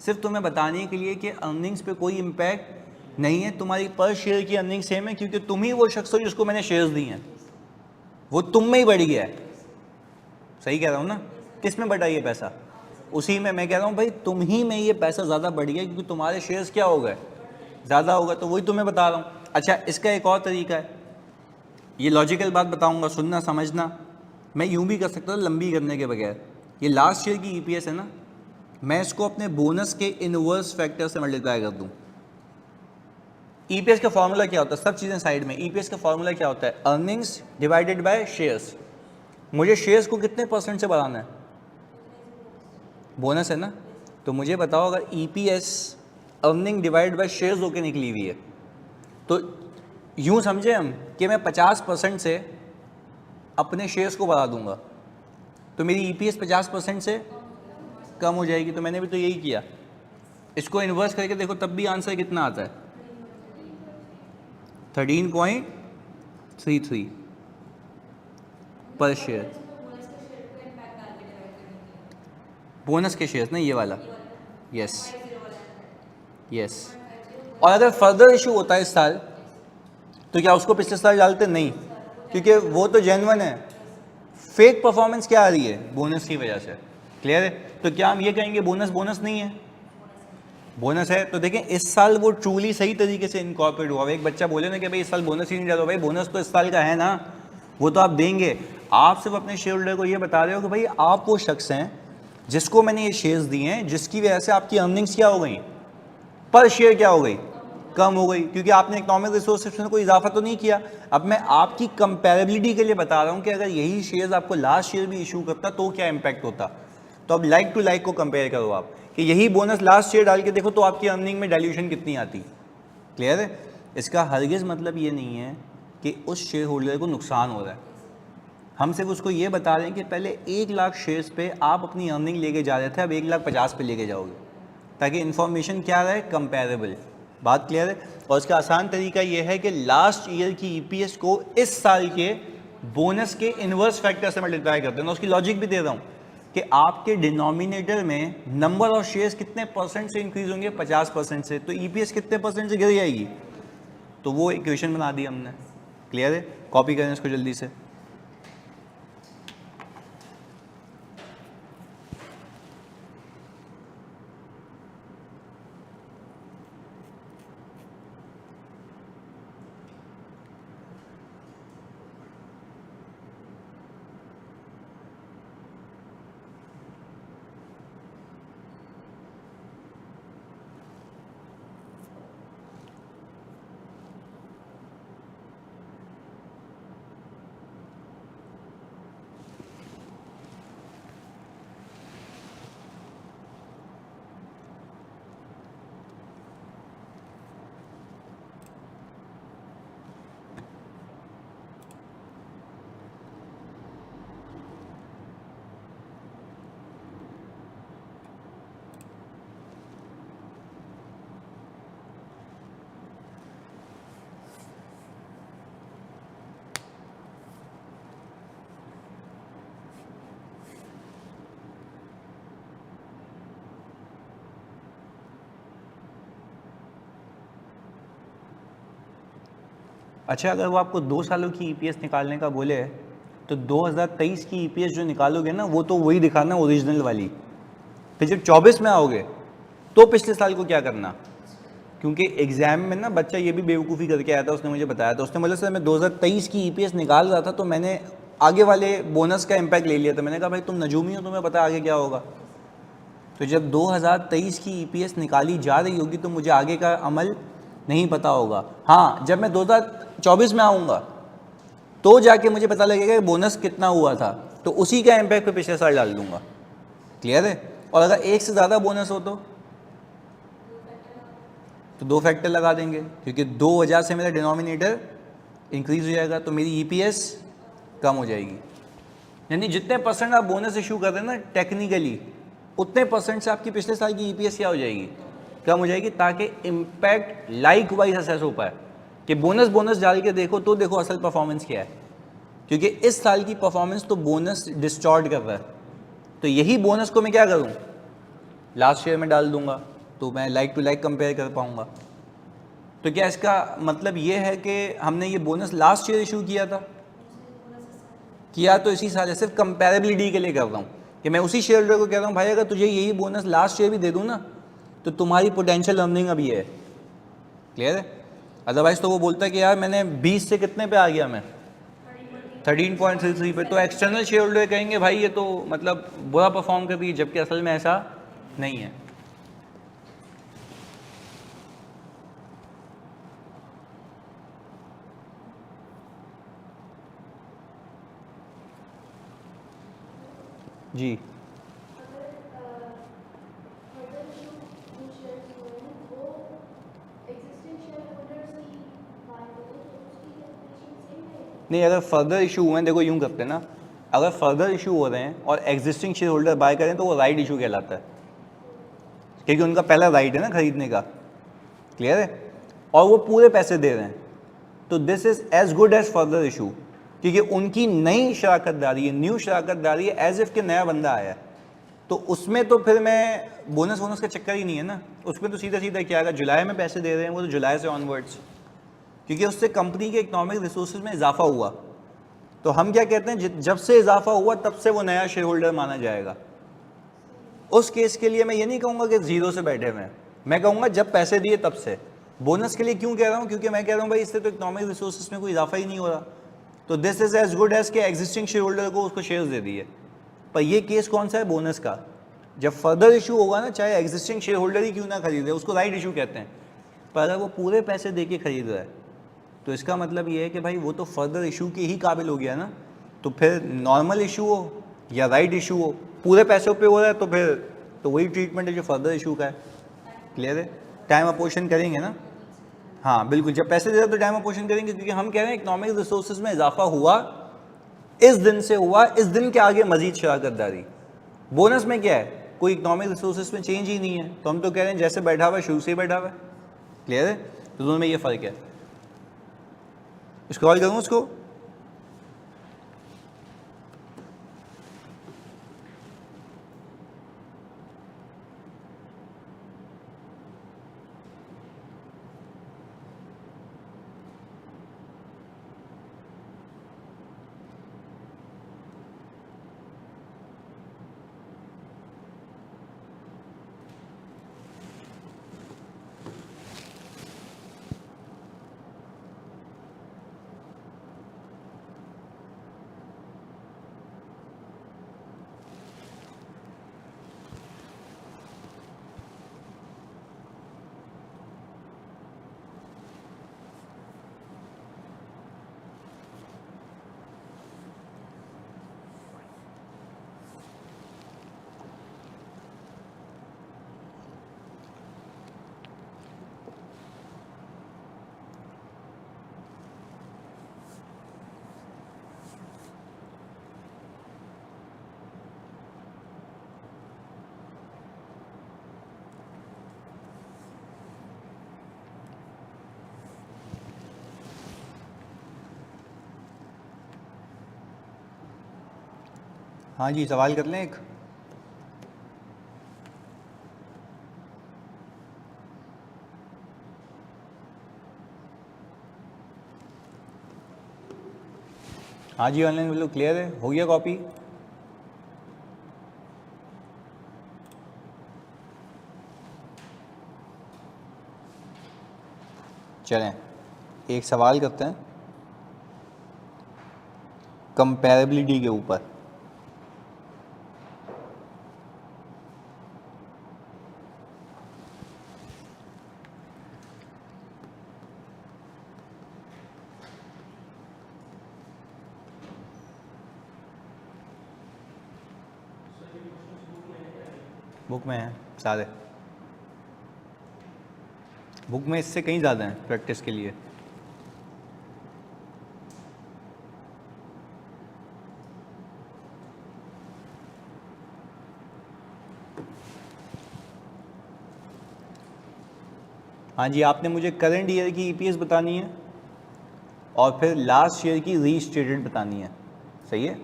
सिर्फ तुम्हें बताने के लिए कि अर्निंग्स पे कोई इम्पैक्ट नहीं है, तुम्हारी पर शेयर की अर्निंग सेम है, क्योंकि तुम ही वो शख्स हो जिसको मैंने शेयर्स दी हैं, वो तुम में ही बढ़ गया है। सही कह रहा हूँ ना? किस में बढ़ा ये पैसा? उसी में। मैं कह रहा हूँ भाई तुम ही में ये पैसा ज़्यादा बढ़ गया क्योंकि तुम्हारे शेयर्स क्या हो गए, ज़्यादा होगा। तो वही तुम्हें बता रहा हूँ। अच्छा इसका एक और तरीका है, ये लॉजिकल बात बताऊँगा, सुनना समझना। मैं यूँ भी कर सकता था लंबी करने के बगैर। ये लास्ट ईयर की EPS है ना, मैं इसको अपने बोनस के इनवर्स फैक्टर से मल्टीप्लाई कर दूं। EPS का फॉर्मूला क्या होता है? सब चीज़ें साइड में। EPS का फॉर्मूला क्या होता है? Earnings divided by shares. मुझे शेयर्स को कितने % से बढ़ाना है? बोनस है ना, तो मुझे बताओ अगर EPS earning divide by shares होकर निकली हुई है, तो यूँ समझे हम कि मैं 50% से अपने शेयर्स को बढ़ा दूंगा, तो मेरी EPS 50% से कम हो जाएगी। तो मैंने भी तो यही किया। इसको इन्वर्स करके देखो तब भी आंसर कितना आता है, 13.33 पर शेयर। बोनस के शेयर्स ना, ये वाला। Yes yes. और अगर फर्दर इशू होता है इस साल, तो क्या उसको पिछले साल डालते? नहीं, क्योंकि वो तो जेन्युइन है। फेक परफॉर्मेंस क्या आ रही है? बोनस की वजह से। क्लियर है? तो क्या हम ये कहेंगे बोनस बोनस नहीं है? बोनस है। तो देखें इस साल वो ट्रूली सही तरीके से इनकॉर्पोरेट हुआ। एक बच्चा बोले ना कि भाई इस साल बोनस ही नहीं डालो, भाई बोनस तो इस साल का है ना, वो तो आप देंगे। आप सिर्फ अपने शेयर होल्डर को ये बता रहे हो कि भाई आप वो शख्स हैं जिसको मैंने ये शेयर्स दिए हैं, जिसकी वजह से आपकी अर्निंग्स क्या हो गई, पर शेयर क्या हो गई, कम हो गई, क्योंकि आपने इकोनॉमिक रिसोर्सेज में कोई इजाफा तो नहीं किया। अब मैं आपकी कंपेरेबिलिटी के लिए बता रहा हूँ कि अगर यही शेयर्स आपको लास्ट ईयर भी इशू करता तो क्या इम्पैक्ट होता। तो अब लाइक टू लाइक को कंपेयर करो आप कि यही बोनस लास्ट ईयर डाल के देखो तो आपकी अर्निंग में डाइल्यूशन कितनी आती। क्लियर है? इसका हरगिज़ मतलब ये नहीं है कि उस शेयर होल्डर को नुकसान हो रहा है। हम सिर्फ उसको ये बता रहे हैं कि पहले 1 लाख शेयर्स पे आप अपनी अर्निंग लेके जा रहे थे, अब 1,50,000 पे लेके जाओगे, ताकि इन्फॉर्मेशन क्या रहे, कंपेरेबल। बात क्लियर है। और इसका आसान तरीका ये है कि लास्ट ईयर की ईपीएस को इस साल के बोनस के इनवर्स फैक्टर से मल्टीप्लाई करते हैं। मैं उसकी लॉजिक भी दे रहा हूँ कि आपके डिनोमिनेटर में नंबर ऑफ शेयर्स कितने परसेंट से इंक्रीज होंगे, 50% से, तो ईपीएस कितने परसेंट से गिर जाएगी। तो वो इक्वेशन बना दी हमने। क्लियर है, कॉपी करें इसको जल्दी से। अच्छा, अगर वो आपको 2 सालों की ईपीएस निकालने का बोले तो 2023 की ईपीएस जो निकालोगे ना, वो तो वही दिखाना ओरिजिनल वाली। फिर जब 24 में आओगे तो पिछले साल को क्या करना, क्योंकि एग्जाम में ना बच्चा ये भी बेवकूफ़ी करके आया था, उसने मुझे बताया था। उसने बोला सर मैं 2023 की ईपीएस निकाल रहा था तो मैंने आगे वाले बोनस का इम्पैक्ट ले लिया था। मैंने कहा भाई तुम नजूमी हो, तुम्हें पता आगे क्या होगा। तो जब 2023 की ईपीएस निकाली जा रही होगी तो मुझे आगे का अमल नहीं पता होगा। हाँ, जब मैं 2024 में आऊँगा तो जाके मुझे पता लगेगा कि बोनस कितना हुआ था, तो उसी का इम्पैक्ट पे पिछले साल डाल दूंगा। क्लियर है। और अगर एक से ज़्यादा बोनस हो तो 2 फैक्टर लगा देंगे, क्योंकि 2 वजह से मेरा डिनोमिनेटर इंक्रीज हो जाएगा तो मेरी ईपीएस कम हो जाएगी। यानी जितने परसेंट आप बोनस इशू कर रहे हैं ना टेक्निकली, उतने परसेंट से आपकी पिछले साल की ईपीएस क्या हो जाएगी, कम हो जाएगी, ताकि इम्पैक्ट लाइक वाइज असेस हो पाए कि बोनस डाल के देखो तो देखो असल परफॉर्मेंस क्या है। क्योंकि इस साल की परफॉर्मेंस तो बोनस डिस्टॉर्ट कर रहा है, तो यही बोनस को मैं क्या करूं, लास्ट ईयर में डाल दूंगा तो मैं लाइक टू लाइक कंपेयर कर पाऊंगा। तो क्या इसका मतलब ये है कि हमने ये बोनस लास्ट ईयर इशू किया तो इसी साल, सिर्फ कंपेरेबिलिटी के लिए कर रहा हूँ कि मैं उसी शेयर होल्डर को कह रहा हूँ भाई अगर तुझे यही बोनस लास्ट ईयर भी दे दूँ ना तो तुम्हारी पोटेंशियल अर्निंग अभी है। क्लियर है। अदरवाइज तो वो बोलता है कि यार मैंने 20 से कितने पे आ गया, मैं 13.33 पे, तो एक्सटर्नल शेयर होल्डर कहेंगे भाई ये तो मतलब बुरा परफॉर्म कर रही है, जबकि असल में ऐसा नहीं है। जी नहीं, अगर फर्दर इशू हुए हैं, देखो यूँ करते हैं ना, अगर फर्दर इशू हो रहे हैं और एग्जिस्टिंग शेयर होल्डर बाय करें तो वो राइट इशू कहलाता है, क्योंकि उनका पहला राइट है ना खरीदने का। क्लियर है। और वो पूरे पैसे दे रहे हैं तो this is as good as further issue, क्योंकि उनकी नई शराकतदारी है, न्यू शराकतदारी है, एज इफ के नया बंदा आया है। तो उसमें तो फिर मैं बोनस का चक्कर ही नहीं है ना, उसमें तो सीधा सीधा क्या आएगा, जुलाई में पैसे दे रहे हैं वो तो जुलाई से ऑनवर्ड्स, क्योंकि उससे कंपनी के इकोनॉमिक रिसोर्सेज में इजाफा हुआ। तो हम क्या कहते हैं, जब से इजाफा हुआ तब से वो नया शेयर होल्डर माना जाएगा। उस केस के लिए मैं ये नहीं कहूँगा कि जीरो से बैठे हुए हैं, मैं कहूँगा जब पैसे दिए तब से। बोनस के लिए क्यों कह रहा हूँ, क्योंकि मैं कह रहा हूँ भाई इससे तो इकोनॉमिक रिसोर्सेज में कोई इजाफा ही नहीं हो रहा, तो this is as good as के एग्जिस्टिंग शेयर होल्डर को उसको शेयर्स दे दिए। पर ये केस कौन सा है, बोनस का। जब फर्दर इशू होगा ना, चाहे एग्जिस्टिंग शेयर होल्डर ही क्यों ना खरीदे, उसको राइट इशू कहते हैं। पर अगर वो पूरे पैसे दे के खरीद रहा है तो इसका मतलब ये है कि भाई वो तो फर्दर इशू के ही काबिल हो गया ना। तो फिर नॉर्मल इशू हो या राइट इशू हो, पूरे पैसों पे हो रहा है तो फिर तो वही ट्रीटमेंट है जो फर्दर इशू का है। क्लियर है। टाइम अपोजिशन करेंगे ना, हाँ बिल्कुल, जब पैसे दे रहे तो टाइम अपोजिशन करेंगे, क्योंकि हम कह रहे हैं इकोनॉमिक रिसोर्सेज में इजाफा हुआ, इस दिन से हुआ, इस दिन के आगे मजीद शराकतदारी। बोनस में क्या है, कोई इकोनॉमिक रिसोर्सेज में चेंज ही नहीं है, तो हम तो कह रहे हैं जैसे बैठा हुआ है शुरू से ही बैठा हुआ है। क्लियर है? तो दोनों में ये फ़र्क है। स्क्रॉल करूँ उसको? हाँ जी, सवाल कर लें एक। हाँ जी, ऑनलाइन बिल्कुल क्लियर है, हो गया कॉपी? चलें एक सवाल करते हैं कंपैरेबिलिटी के ऊपर। बुक में है सारे, बुक में इससे कहीं ज़्यादा हैं प्रैक्टिस के लिए। हाँ जी, आपने मुझे करंट ईयर की ईपीएस बतानी है और फिर लास्ट ईयर की रीस्टेटेड बतानी है, सही है?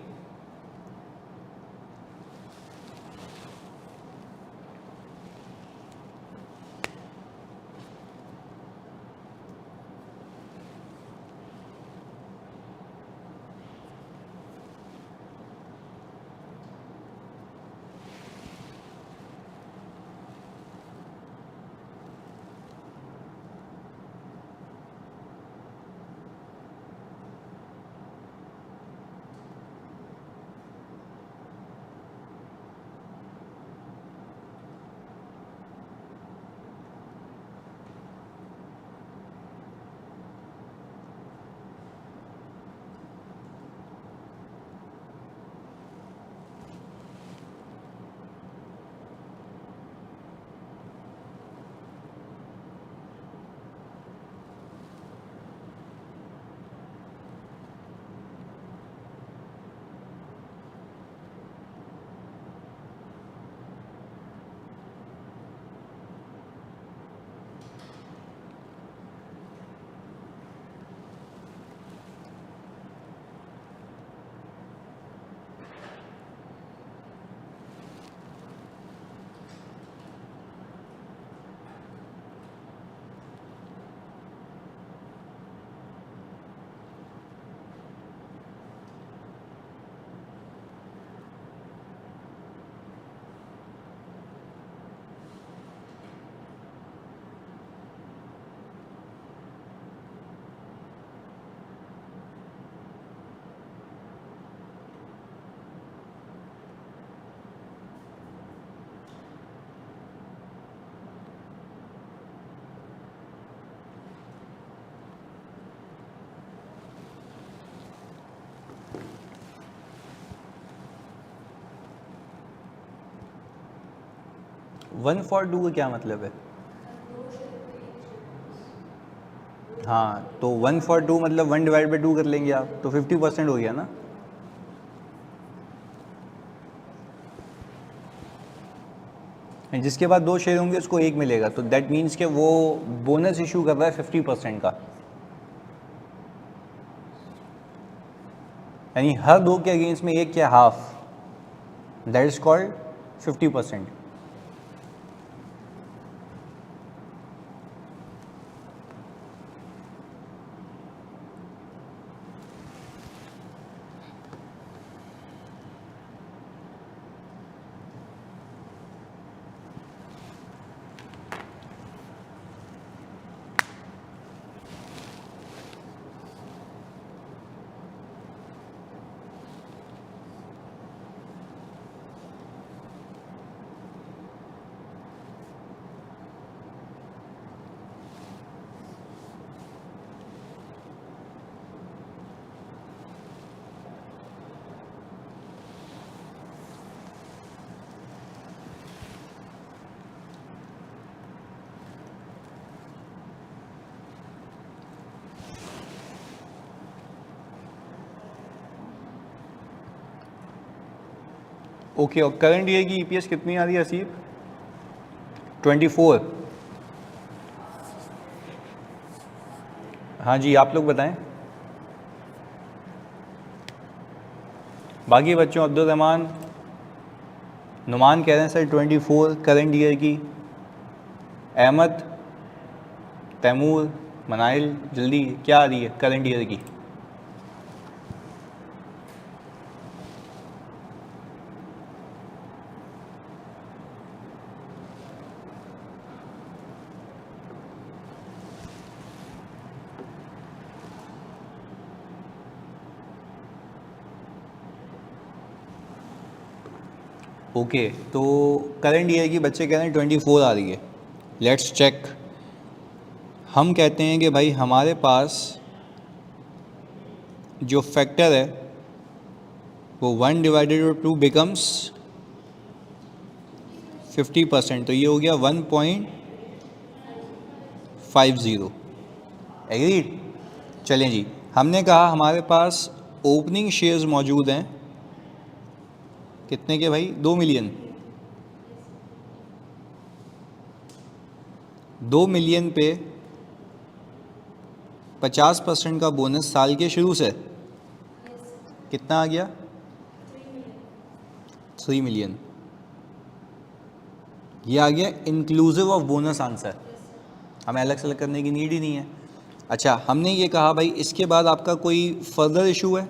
वन फॉर टू का क्या मतलब है? हाँ, तो वन फॉर टू मतलब 1/2 कर लेंगे आप, तो 50% हो गया ना। एंड जिसके बाद 2 शेयर होंगे उसको 1 मिलेगा, तो दैट मीन्स कि वो बोनस इशू कर रहा है 50% का, यानी हर 2 के अगेंस्ट में 1 या half, that is called 50%। Okay, और करंट ईयर की ईपीएस कितनी आ रही है असीब? 24। हाँ जी, आप लोग बताएं। बाकी बच्चों, अब्दुल रहमान, नुमान कह रहे हैं सर 24 करंट ईयर की। अहमद, तैमूर, मनाइल, जल्दी क्या आ रही है करंट ईयर की? ओके, तो करंट ईयर की बच्चे कह रहे हैं 24 आ रही है। Let's check. हम कहते हैं कि भाई हमारे पास जो फैक्टर है वो 1 डिवाइडेड 2 बिकम्स 50%, तो ये हो गया 1.50। एग्रीड? चलें जी, हमने कहा हमारे पास ओपनिंग शेयर्स मौजूद हैं कितने के भाई? 2 मिलियन। 2 मिलियन पे 50% का बोनस साल के शुरू से कितना आ गया? 3 मिलियन। ये आ गया इंक्लूसिव ऑफ बोनस आंसर, हमें अलग से अलग करने की नीड ही नहीं है। अच्छा, हमने ये कहा भाई इसके बाद आपका कोई फर्दर इशू है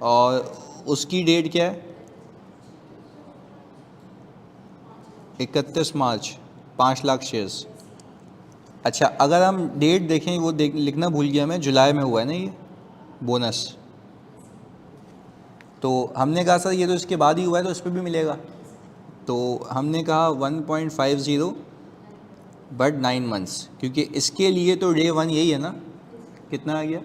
और उसकी डेट क्या है? 31 मार्च, 5 लाख शेयर्स। अच्छा, अगर हम डेट देखें, वो लिखना भूल गया मैं, जुलाई में हुआ है ना ये बोनस, तो हमने कहा सर ये तो इसके बाद ही हुआ है तो इस पर भी मिलेगा, तो हमने कहा 1.50 बट 9 मंथ्स, क्योंकि इसके लिए तो डे 1 यही है ना। कितना आ गया?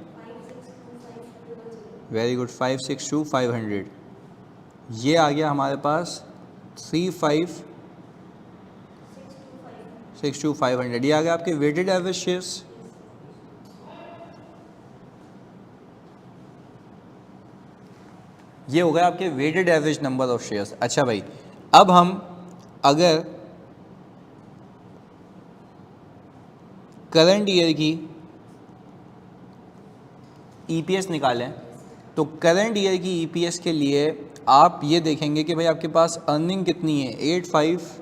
Very good, 562,500। ये आ गया हमारे पास 3,562,500। ये आ गया आपके वेटेड एवरेज शेयर्स। ये हो गया आपके weighted average number of shares. अच्छा भाई, अब हम अगर करंट ईयर की ईपीएस निकालें तो करंट ईयर की ईपीएस के लिए आप ये देखेंगे कि भाई आपके पास अर्निंग कितनी है? 85,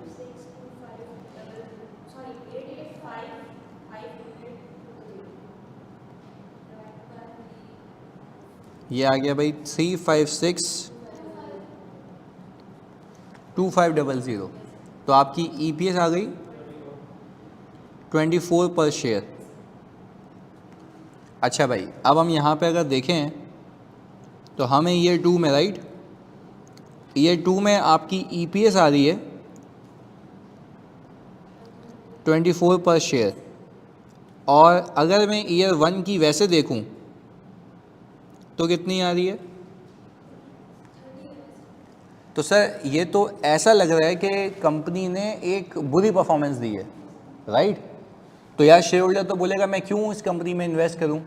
ये आ गया भाई 356,2500, तो आपकी ईपीएस आ गई 24 पर शेयर। अच्छा भाई, अब हम यहाँ पे अगर देखें तो हमें ईयर 2 में, राइट, ईयर 2 में आपकी ईपीएस आ रही है 24 पर शेयर, और अगर मैं ईयर 1 की वैसे देखूं तो कितनी आ रही है? तो सर ये तो ऐसा लग रहा है कि कंपनी ने एक बुरी परफॉर्मेंस दी है, राइट? तो यार शेयर होल्डर तो बोलेगा मैं क्यों इस कंपनी में इन्वेस्ट करूं,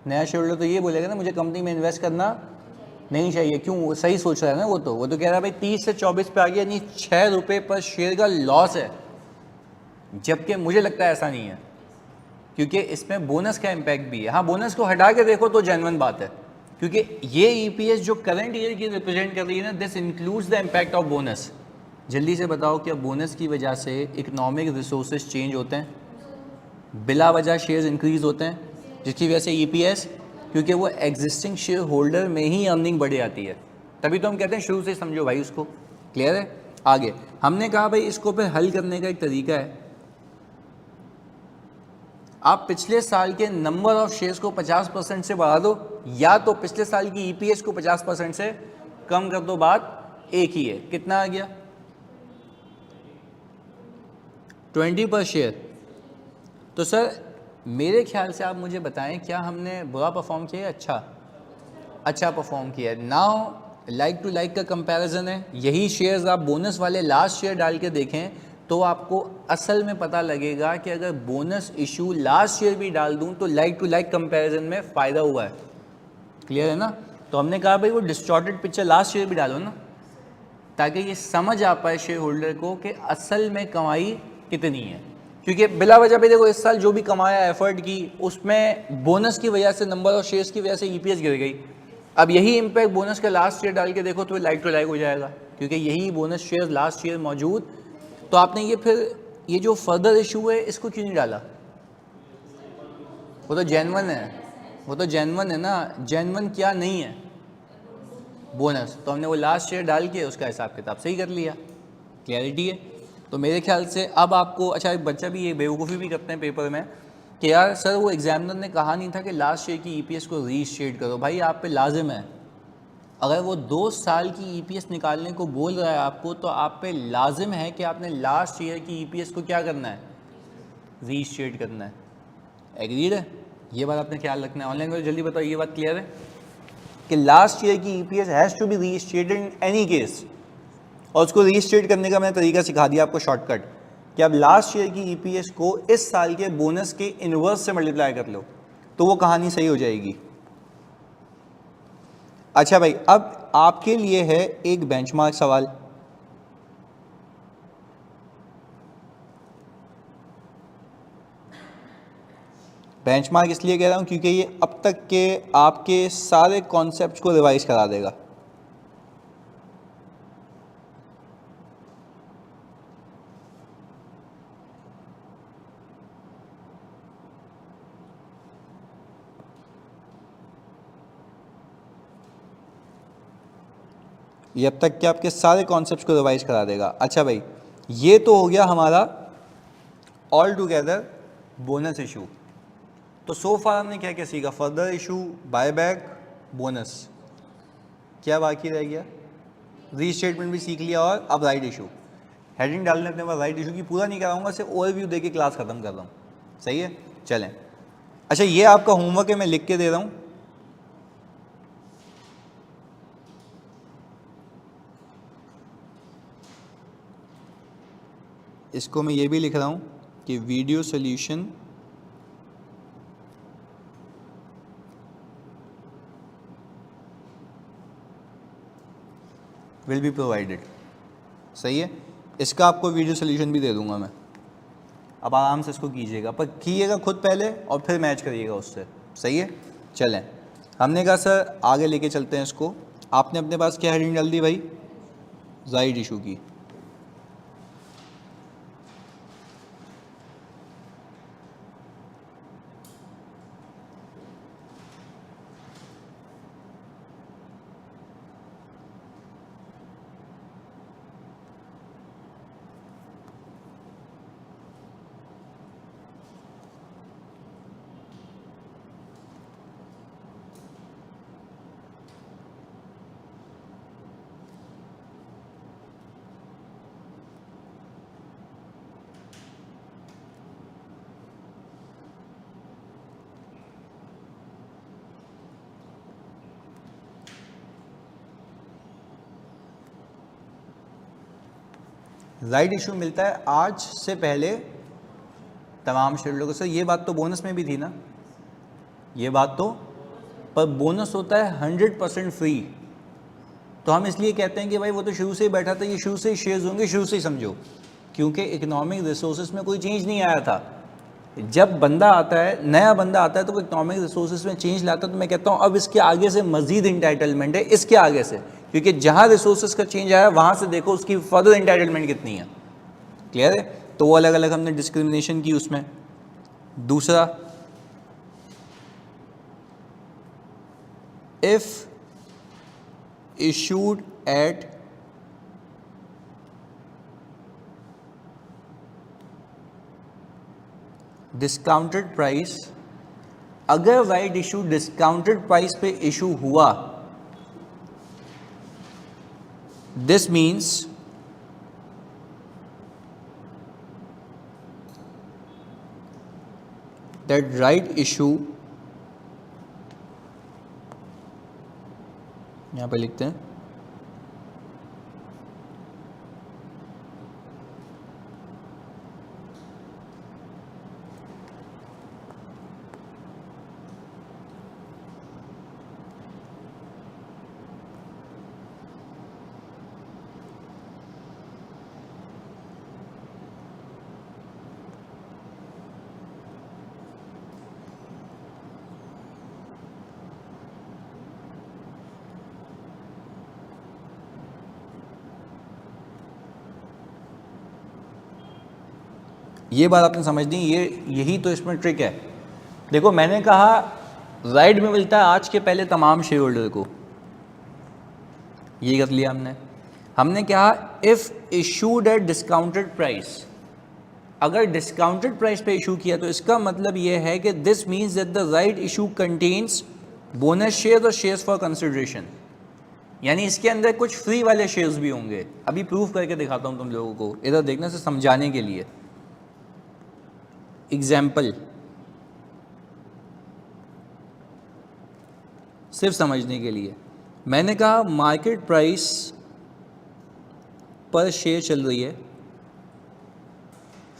नया शेयर होल्डर तो ये बोलेगा ना मुझे कंपनी में इन्वेस्ट करना नहीं चाहिए। क्यों? वो सही सोच रहा है ना, वो तो कह रहा है भाई 30 से 24 पे आ गया, यानी 6 रुपये पर शेयर का लॉस है, जबकि मुझे लगता है ऐसा नहीं है, क्योंकि इसमें बोनस का इम्पैक्ट भी है। हाँ, बोनस को हटा के देखो तो जेन्युइन बात है, क्योंकि ये ईपीएस जो करंट ईयर की रिप्रेजेंट कर रही है ना, this includes the impact of bonus. जल्दी से बताओ, क्या बोनस की वजह से इकोनॉमिक रिसोर्सेज चेंज होते हैं, बिला वजह शेयर्स इंक्रीज होते हैं, जिसकी वजह से ईपीएस, क्योंकि वो एग्जिस्टिंग शेयर होल्डर में ही अर्निंग बढ़ जाती है, तभी तो हम कहते हैं शुरू से समझो भाई उसको। क्लियर है? आगे हमने कहा भाई इसको फिर हल करने का एक तरीका है, आप पिछले साल के नंबर ऑफ शेयर्स को 50% से बढ़ा दो, या तो पिछले साल की ईपीएस को 50% से कम कर दो, बात एक ही है। कितना आ गया? 20 पर शेयर। तो सर मेरे ख्याल से आप मुझे बताएं, क्या हमने बुरा परफॉर्म किया है? अच्छा परफॉर्म किया है। नाउ लाइक टू लाइक का कंपैरिजन है, यही शेयर्स आप बोनस वाले लास्ट शेयर डाल के देखें तो आपको असल में पता लगेगा कि अगर बोनस इशू लास्ट ईयर भी डाल दूं तो लाइक टू लाइक कंपैरिजन में फ़ायदा हुआ है। क्लियर है ना? तो हमने कहा भाई वो डिस्टॉर्टेड पिक्चर लास्ट ईयर भी डालो ना, ताकि ये समझ आ पाए शेयर होल्डर को कि असल में कमाई कितनी है। क्योंकि बिला वजह पे देखो इस साल जो भी कमाया एफर्ट की, उसमें बोनस की वजह से, नंबर ऑफ शेयर्स की वजह से ईपीएस गिर गई। अब यही इम्पैक्ट बोनस का लास्ट ईयर डाल के देखो तो लाइक टू लाइक हो जाएगा, क्योंकि यही बोनस शेयर लास्ट ईयर मौजूद। तो आपने ये फिर ये जो फर्दर इशू है इसको क्यों नहीं डाला? वो तो जेन्युइन है, ना। जेन्युइन क्या नहीं है? बोनस। तो हमने वो लास्ट ईयर डाल के उसका हिसाब किताब सही कर लिया। क्लैरिटी है? तो मेरे ख्याल से अब आपको, अच्छा एक बच्चा भी ये बेवकूफ़ी भी करते हैं पेपर में कि यार सर वो एग्जामिनर ने कहा नहीं था कि लास्ट ईयर की ईपीएस को रीस्टेट करो। भाई आप पे लाजिम है, अगर वो 2 साल की ईपीएस निकालने को बोल रहा है आपको, तो आप पे लाजिम है कि आपने लास्ट ईयर की ईपीएस को क्या करना है? रीस्टेट करना है। एग्रीड है? ये बात आपने ख्याल रखना है। ऑनलाइन में जल्दी बताओ, ये बात क्लियर है कि लास्ट ईयर की EPS has to be restated in any case. और उसको रीस्टेट करने का मैंने तरीका सिखा दिया आपको, शॉर्टकट, कि आप लास्ट ईयर की ईपीएस को इस साल के बोनस के इनवर्स से मल्टीप्लाई कर लो तो वो कहानी सही हो जाएगी। अच्छा भाई, अब आपके लिए है एक बेंचमार्क सवाल। बेंचमार्क इसलिए कह रहा हूं क्योंकि ये अब तक के आपके सारे कॉन्सेप्ट्स को रिवाइज करा देगा। ये अब तक के आपके सारे कॉन्सेप्ट्स को रिवाइज करा देगा। अच्छा भाई, ये तो हो गया हमारा ऑल टुगेदर बोनस इशू। तो सो फार हमने क्या क्या सीखा? Further issue, buyback, bonus. क्या बाकी रह गया? रीस्टेटमेंट भी सीख लिया, और अब राइट इशू। हेडिंग डालने अपने पास राइट इशू की पूरा नहीं कराऊंगा, सिर्फ ओवरव्यू दे के क्लास खत्म कर रहा हूँ। सही है? चलें। अच्छा, ये आपका होमवर्क है, मैं लिख के दे रहा हूँ। इसको मैं ये भी लिख रहा हूँ कि video solution will be provided. सही है? इसका आपको वीडियो सोल्यूशन भी दे दूंगा मैं। अब आराम से इसको कीजिएगा, पर कीजिएगा खुद पहले और फिर मैच करिएगा उससे। सही है? चलें, हमने कहा सर आगे लेके चलते हैं इसको। आपने अपने पास क्या हेडिंग डाल दी भाई? राइट इशू की। राइट इशू मिलता है आज से पहले तमाम शेड्यूलों को। सर ये बात तो बोनस में भी थी ना, ये बात तो, पर बोनस होता है 100% फ्री। तो हम इसलिए कहते हैं कि भाई वो तो शुरू से ही बैठा था, ये शुरू से ही शेयर्स होंगे, शुरू से ही समझो, क्योंकि इकोनॉमिक रिसोर्सेज में कोई चेंज नहीं आया था। जब बंदा आता है, नया बंदा आता है, तो वो इकोनॉमिक रिसोर्सेज में चेंज लाता है। तो मैं कहता हूँ अब इसके आगे से मजीद इंटाइटलमेंट है, इसके आगे से, क्योंकि जहाँ रिसोर्सेज का चेंज आया वहाँ से देखो उसकी फर्दर इंटाइटलमेंट कितनी है। क्लियर है? तो वो अलग अलग हमने डिस्क्रिमिनेशन की उसमें। दूसरा, if issued at discounted price, अगर राइट इशू डिस्काउंटेड प्राइस पे इशू हुआ, this means that right issue, यहां पे लिखते हैं, ये बात आपने समझनी, यही तो इसमें ट्रिक है। देखो मैंने कहा राइट में मिलता है आज के पहले तमाम शेयर होल्डर को, ये कर लिया हमने। हमने कहा if issued at discounted price, अगर डिस्काउंटेड प्राइस पे इशू किया तो इसका मतलब ये है कि this means that the right issue contains bonus share और शेयर्स फॉर कंसिडरेशन, यानी इसके अंदर कुछ फ्री वाले शेयर्स भी होंगे। अभी प्रूफ करके दिखाता हूँ तुम लोगों को, इधर देखने से समझाने के लिए। एग्जाम्पल, सिर्फ समझने के लिए। मैंने कहा मार्केट प्राइस पर शेयर चल रही है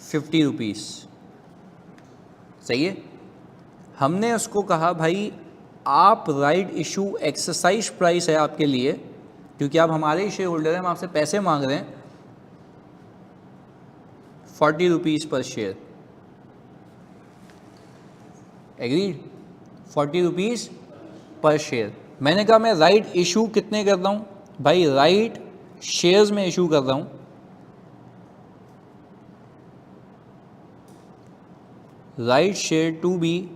50 रुपीज़, सही है। हमने उसको कहा भाई आप राइट इशू एक्सरसाइज प्राइस है आपके लिए, क्योंकि आप हमारे ही शेयर होल्डर हैं, हम आपसे पैसे मांग रहे हैं 40 रुपीज़ पर शेयर। एग्रीड? 40 रुपीज़ पर शेयर। मैंने कहा मैं राइट इशू कितने कर रहा हूँ भाई, राइट शेयर्स में इशू कर रहा हूँ right share to be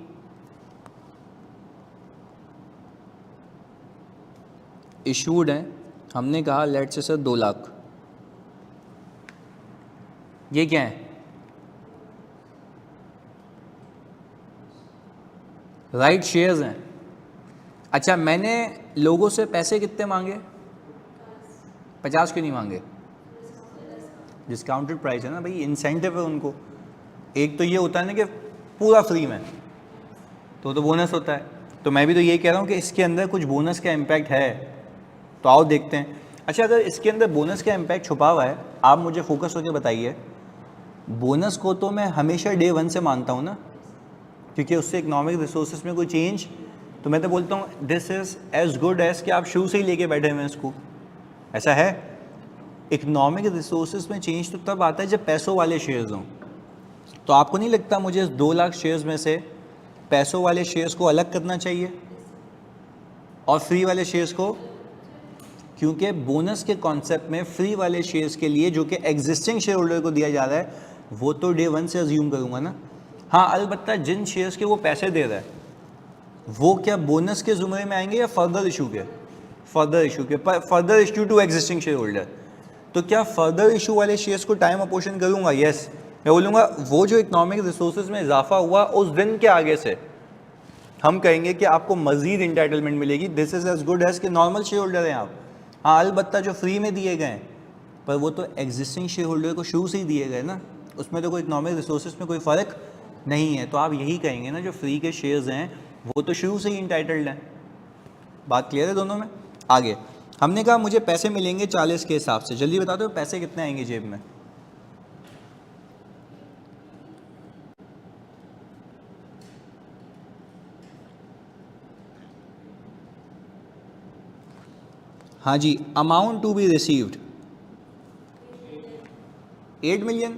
issued है। हमने कहा लेट्स से सर 2 लाख। ये क्या है? राइट शेयर्स हैं। अच्छा, मैंने लोगों से पैसे कितने मांगे? 50 क्यों नहीं मांगे? डिस्काउंटेड प्राइस है ना भाई, इंसेंटिव है उनको। एक तो ये होता है ना कि पूरा फ्री में, तो बोनस होता है। तो मैं भी तो ये कह रहा हूँ कि इसके अंदर कुछ बोनस का इम्पैक्ट है, तो आओ देखते हैं। अच्छा, अगर इसके अंदर बोनस का इम्पैक्ट छुपा हुआ है, आप मुझे फोकस होकर बताइए। बोनस को तो मैं हमेशा डे 1 से मानता हूँ ना, क्योंकि उससे इकोनॉमिक रिसोर्सेज में कोई चेंज, तो मैं तो बोलता हूँ this is as good as कि आप शुरू से ही लेके बैठे हुए हैं इसको। ऐसा है, इकोनॉमिक रिसोर्सेज में चेंज तो तब आता है जब पैसों वाले शेयर्स हों। तो आपको नहीं लगता मुझे 2 लाख शेयर्स में से पैसों वाले शेयर्स को अलग करना चाहिए और फ्री वाले शेयर्स को? क्योंकि बोनस के कॉन्सेप्ट में फ्री वाले शेयर्स के लिए, जो कि एग्जिस्टिंग शेयर होल्डर को दिया जा रहा है, वो तो डे 1 से अज्यूम करूँगा ना। हाँ, अलबत्ता जिन शेयर्स के वो पैसे दे रहा है वो क्या बोनस के जुमरे में आएंगे या फर्दर इशू के? Further issue to existing share holder. तो क्या फर्दर इशू वाले शेयर्स को टाइम अपोर्शन करूँगा? यस, मैं बोलूँगा वो जो इकोनॉमिक रिसोर्सेज में इजाफा हुआ उस दिन के आगे से हम कहेंगे कि आपको मजीद इंटाइटलमेंट मिलेगी। This is as good as कि नॉर्मल शेयर होल्डर हैं आप। हाँ, अलबत्ता जो फ्री में दिए गए हैं, पर वो तो एग्जिस्टिंग शेयर होल्डर को शुरू से ही दिए गए ना, उसमें तो कोई इकोनॉमिक रिसोर्सेज में कोई फ़र्क नहीं है। तो आप यही कहेंगे ना, जो फ्री के शेयर्स हैं वो तो शुरू से ही इंटाइटल्ड हैं। बात क्लियर है दोनों में? आगे हमने कहा मुझे पैसे मिलेंगे 40 के हिसाब से। जल्दी बता दो पैसे कितने आएंगे जेब में? हाँ जी, amount to be received 8 million.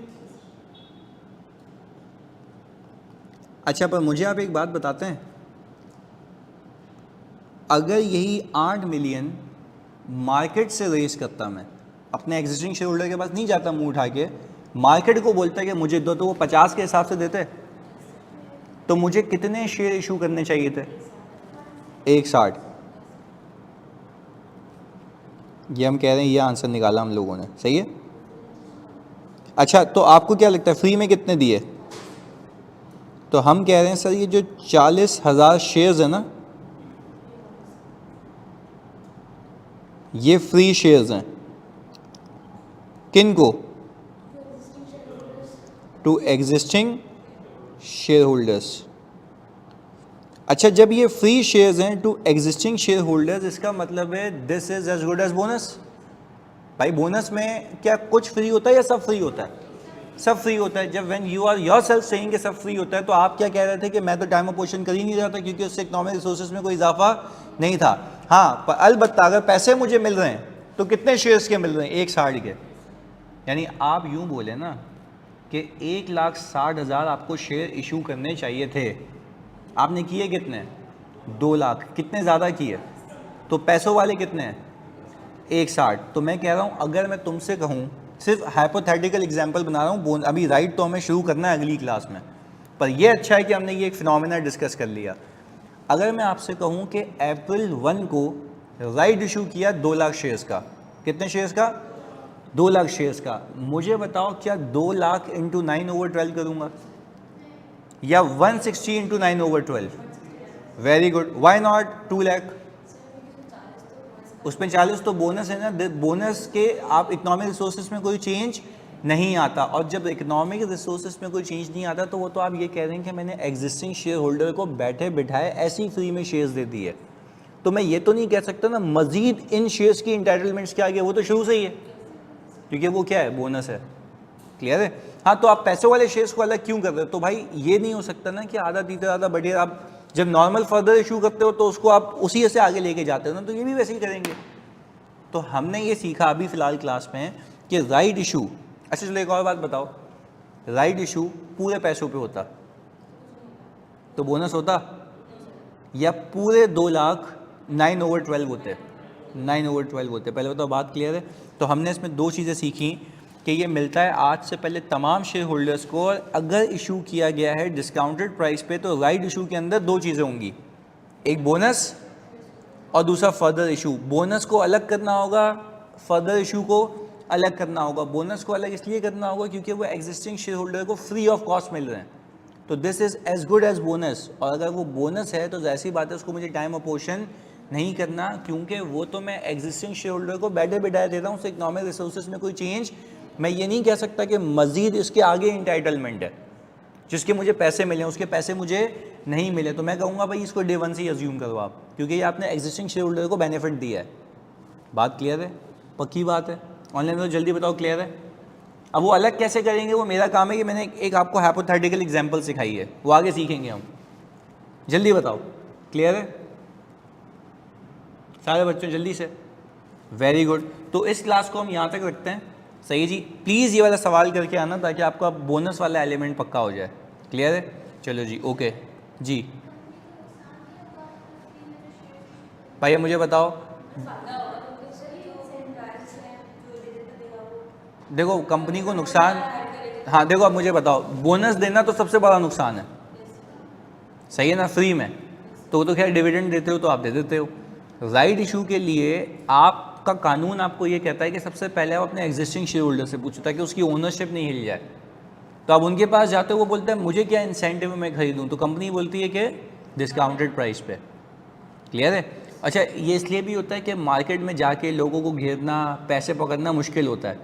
अच्छा, पर मुझे आप एक बात बताते हैं, अगर यही 8 मिलियन मार्केट से रेस करता, मैं अपने एग्जिस्टिंग शेयर होल्डर के पास नहीं जाता मुंह उठा के, मार्केट को बोलता है कि मुझे दो, तो वो 50 के हिसाब से देते, तो मुझे कितने शेयर इशू करने चाहिए थे? 160। ये हम कह रहे हैं, ये आंसर निकाला हम लोगों ने, सही है। अच्छा, तो आपको क्या लगता है फ्री में कितने दिए? तो हम कह रहे हैं सर, ये जो 40,000 शेयर्स है ना, ये फ्री शेयर्स हैं। किन को? To existing share holders. अच्छा, जब ये फ्री शेयर्स हैं टू एग्जिस्टिंग शेयर होल्डर्स, इसका मतलब है this is as good as bonus. भाई बोनस में क्या कुछ फ्री होता है या सब फ्री होता है? सब फ्री होता है। जब when you are yourself saying कि सब फ्री होता है, तो आप क्या कह रहे थे कि मैं तो टाइम अपोर्शन कर ही नहीं रहा था क्योंकि उससे इकोनॉमिक रिसोर्सेज में कोई इजाफा नहीं था। हाँ, पर अलबत्ता अगर पैसे मुझे मिल रहे हैं तो कितने शेयर्स के मिल रहे हैं? 160 के। यानी आप यूं बोले ना कि 1,60,000 आपको शेयर इशू करने चाहिए थे, आपने किए कितने? 2 लाख। कितने ज़्यादा किए? तो पैसों वाले कितने हैं? 160। तो मैं कह रहा हूँ, अगर मैं तुमसे कहूँ, सिर्फ हाइपोथेटिकल एग्जांपल बना रहा हूँ, अभी राइट तो हमें शुरू करना है अगली क्लास में, पर यह अच्छा है कि हमने ये एक फिनोमेना डिस्कस कर लिया। अगर मैं आपसे कहूँ कि अप्रैल 1 को राइट इशू किया 2 लाख शेयर्स का, कितने शेयर्स का? 2 लाख शेयर्स का। मुझे बताओ, क्या 2 लाख इंटू 9/12 करूँगा या 160 into 9/12? Very good. Why not 2 lakh? उसमें 40 तो बोनस है ना। बोनस के आप इकोनॉमिक रिसोर्सेज में कोई चेंज नहीं आता, और जब इकोनॉमिक रिसोर्सेज में कोई चेंज नहीं आता तो वो तो आप ये कह रहे हैं कि मैंने एग्जिस्टिंग शेयर होल्डर को बैठे बिठाए ऐसी फ्री में शेयर्स दे दिए। तो मैं ये तो नहीं कह सकता ना मजीद इन शेयर्स की इंटाइटलमेंट्स क्या गया, वो तो शुरू से ही है, क्योंकि वो क्या है? बोनस है। क्लियर है? हाँ, तो आप पैसों वाले शेयर्स को अलग क्यों कर रहे हो? तो भाई ये नहीं हो सकता ना कि आधा तीसरा आधा बढ़िए। आप जब नॉर्मल फर्दर इशू करते हो तो उसको आप उसी से आगे लेके जाते हो ना, तो ये भी वैसे ही करेंगे। तो हमने ये सीखा अभी फ़िलहाल क्लास में कि राइट इशू। अच्छा चलो एक और बात बताओ, राइट इशू पूरे पैसों पे होता तो बोनस होता, या पूरे 2 लाख 9/12 होते? 9/12 होते। पहले बताओ, बात क्लियर है? तो हमने इसमें 2 चीज़ें सीखी कि ये मिलता है आज से पहले तमाम शेयर होल्डर्स को, और अगर इशू किया गया है डिस्काउंटेड प्राइस पे तो राइट इशू के अंदर 2 चीज़ें होंगी, एक बोनस और दूसरा फर्दर इशू। बोनस को अलग करना होगा, फर्दर इशू को अलग करना होगा। बोनस को अलग इसलिए करना होगा क्योंकि वो एग्जिस्टिंग शेयर होल्डर को फ्री ऑफ कॉस्ट मिल रहे हैं, तो this is as good as bonus. और अगर वो बोनस है तो ऐसी बात है उसको मुझे टाइम अपोर्शन नहीं करना, क्योंकि वो तो मैं एग्जिस्टिंग शेयर होल्डर को बैठे बिठाए दे रहा हूँ, उससे इकोनॉमिक रिसोर्सेज में कोई चेंज। मैं ये नहीं कह सकता कि मज़ीद इसके आगे इंटाइटलमेंट है, जिसके मुझे पैसे मिले उसके पैसे मुझे नहीं मिले, तो मैं कहूँगा भाई इसको डे 1 से ही अज्यूम करो आप, क्योंकि ये आपने एग्जिस्टिंग शेयर होल्डर को बेनिफिट दिया है। बात क्लियर है? पक्की बात है? ऑनलाइन में जल्दी बताओ क्लियर है? अब वो अलग कैसे करेंगे, वो मेरा काम है कि मैंने एक आपको हाइपोथेटिकल एग्जांपल सिखाई है, वो आगे सीखेंगे हम। जल्दी बताओ, क्लियर है सारे बच्चों? जल्दी से। Very good. तो इस क्लास को हम यहाँ तक रखते हैं, सही है जी। प्लीज़ ये वाला सवाल करके आना ताकि आपका बोनस वाला एलिमेंट पक्का हो जाए। क्लियर है? चलो जी, ओके जी। भाई मुझे बताओ, देखो कंपनी को नुकसान, हाँ देखो अब मुझे बताओ, बोनस देना तो सबसे बड़ा नुकसान है, सही है ना? फ्री में तो वो तो खैर डिविडेंड देते हो तो आप दे देते हो। राइट इशू के लिए आपका कानून आपको ये कहता है कि सबसे पहले आप अपने एग्जिस्टिंग शेयर होल्डर से पूछो ताकि उसकी ओनरशिप नहीं हिल जाए। तो आप उनके पास जाते हो, वो बोलते हैं मुझे क्या इंसेंटिव मैं खरीदूँ, तो कंपनी बोलती है कि डिस्काउंटेड प्राइस पे। क्लियर है? अच्छा, ये इसलिए भी होता है कि मार्केट में जाके लोगों को घेरना, पैसे पकड़ना मुश्किल होता है,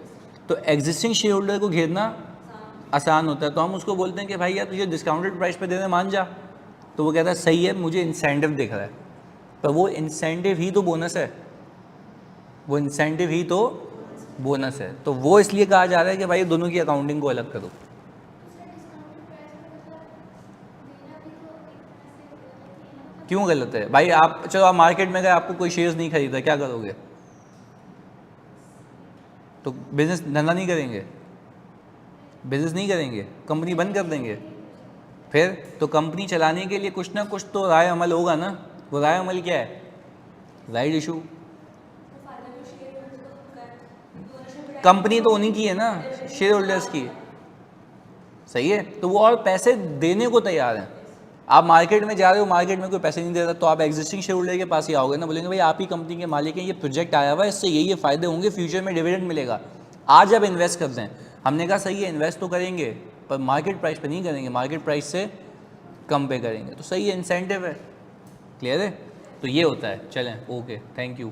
तो एग्जिस्टिंग शेयर होल्डर को घेरना आसान होता है। तो हम उसको बोलते हैं कि भाई यार तुझे डिस्काउंटेड प्राइस पे देने मान जा, तो वो कहता है सही है, मुझे इंसेंटिव दिख रहा है, पर वो इंसेंटिव ही तो बोनस है, वो इंसेंटिव ही तो बोनस है। तो वो इसलिए कहा जा रहा है कि भाई दोनों की अकाउंटिंग को अलग करो। क्यों गलत है भाई? आप चलो आप मार्केट में गए, आपको कोई शेयर्स नहीं खरीदा, क्या करोगे? तो बिज़नेस धंधा नहीं करेंगे, बिज़नेस नहीं करेंगे, कंपनी बंद कर देंगे। फिर तो कंपनी चलाने के लिए कुछ ना कुछ तो राय अमल होगा ना। वो राय अमल क्या है? Right issue. कंपनी तो उन्हीं की है ना, शेयर होल्डर्स की, सही है। तो वो और पैसे देने को तैयार हैं। आप मार्केट में जा रहे हो, मार्केट में कोई पैसे नहीं दे रहा, तो आप एग्जिस्टिंग शेयर होल्डर के पास ही आओगे ना, बोलेंगे भाई आप ही कंपनी के मालिक हैं, ये प्रोजेक्ट आया हुआ है, इससे ये फ़ायदे होंगे, फ्यूचर में डिविडेंड मिलेगा, आज आप इन्वेस्ट कर दें। हमने कहा सही है, इन्वेस्ट तो करेंगे पर मार्केट प्राइस पे नहीं करेंगे, मार्केट प्राइस से कम पे करेंगे। तो सही है, इंसेंटिव है। क्लियर है? तो ये होता है। चलें, ओके, थैंक यू।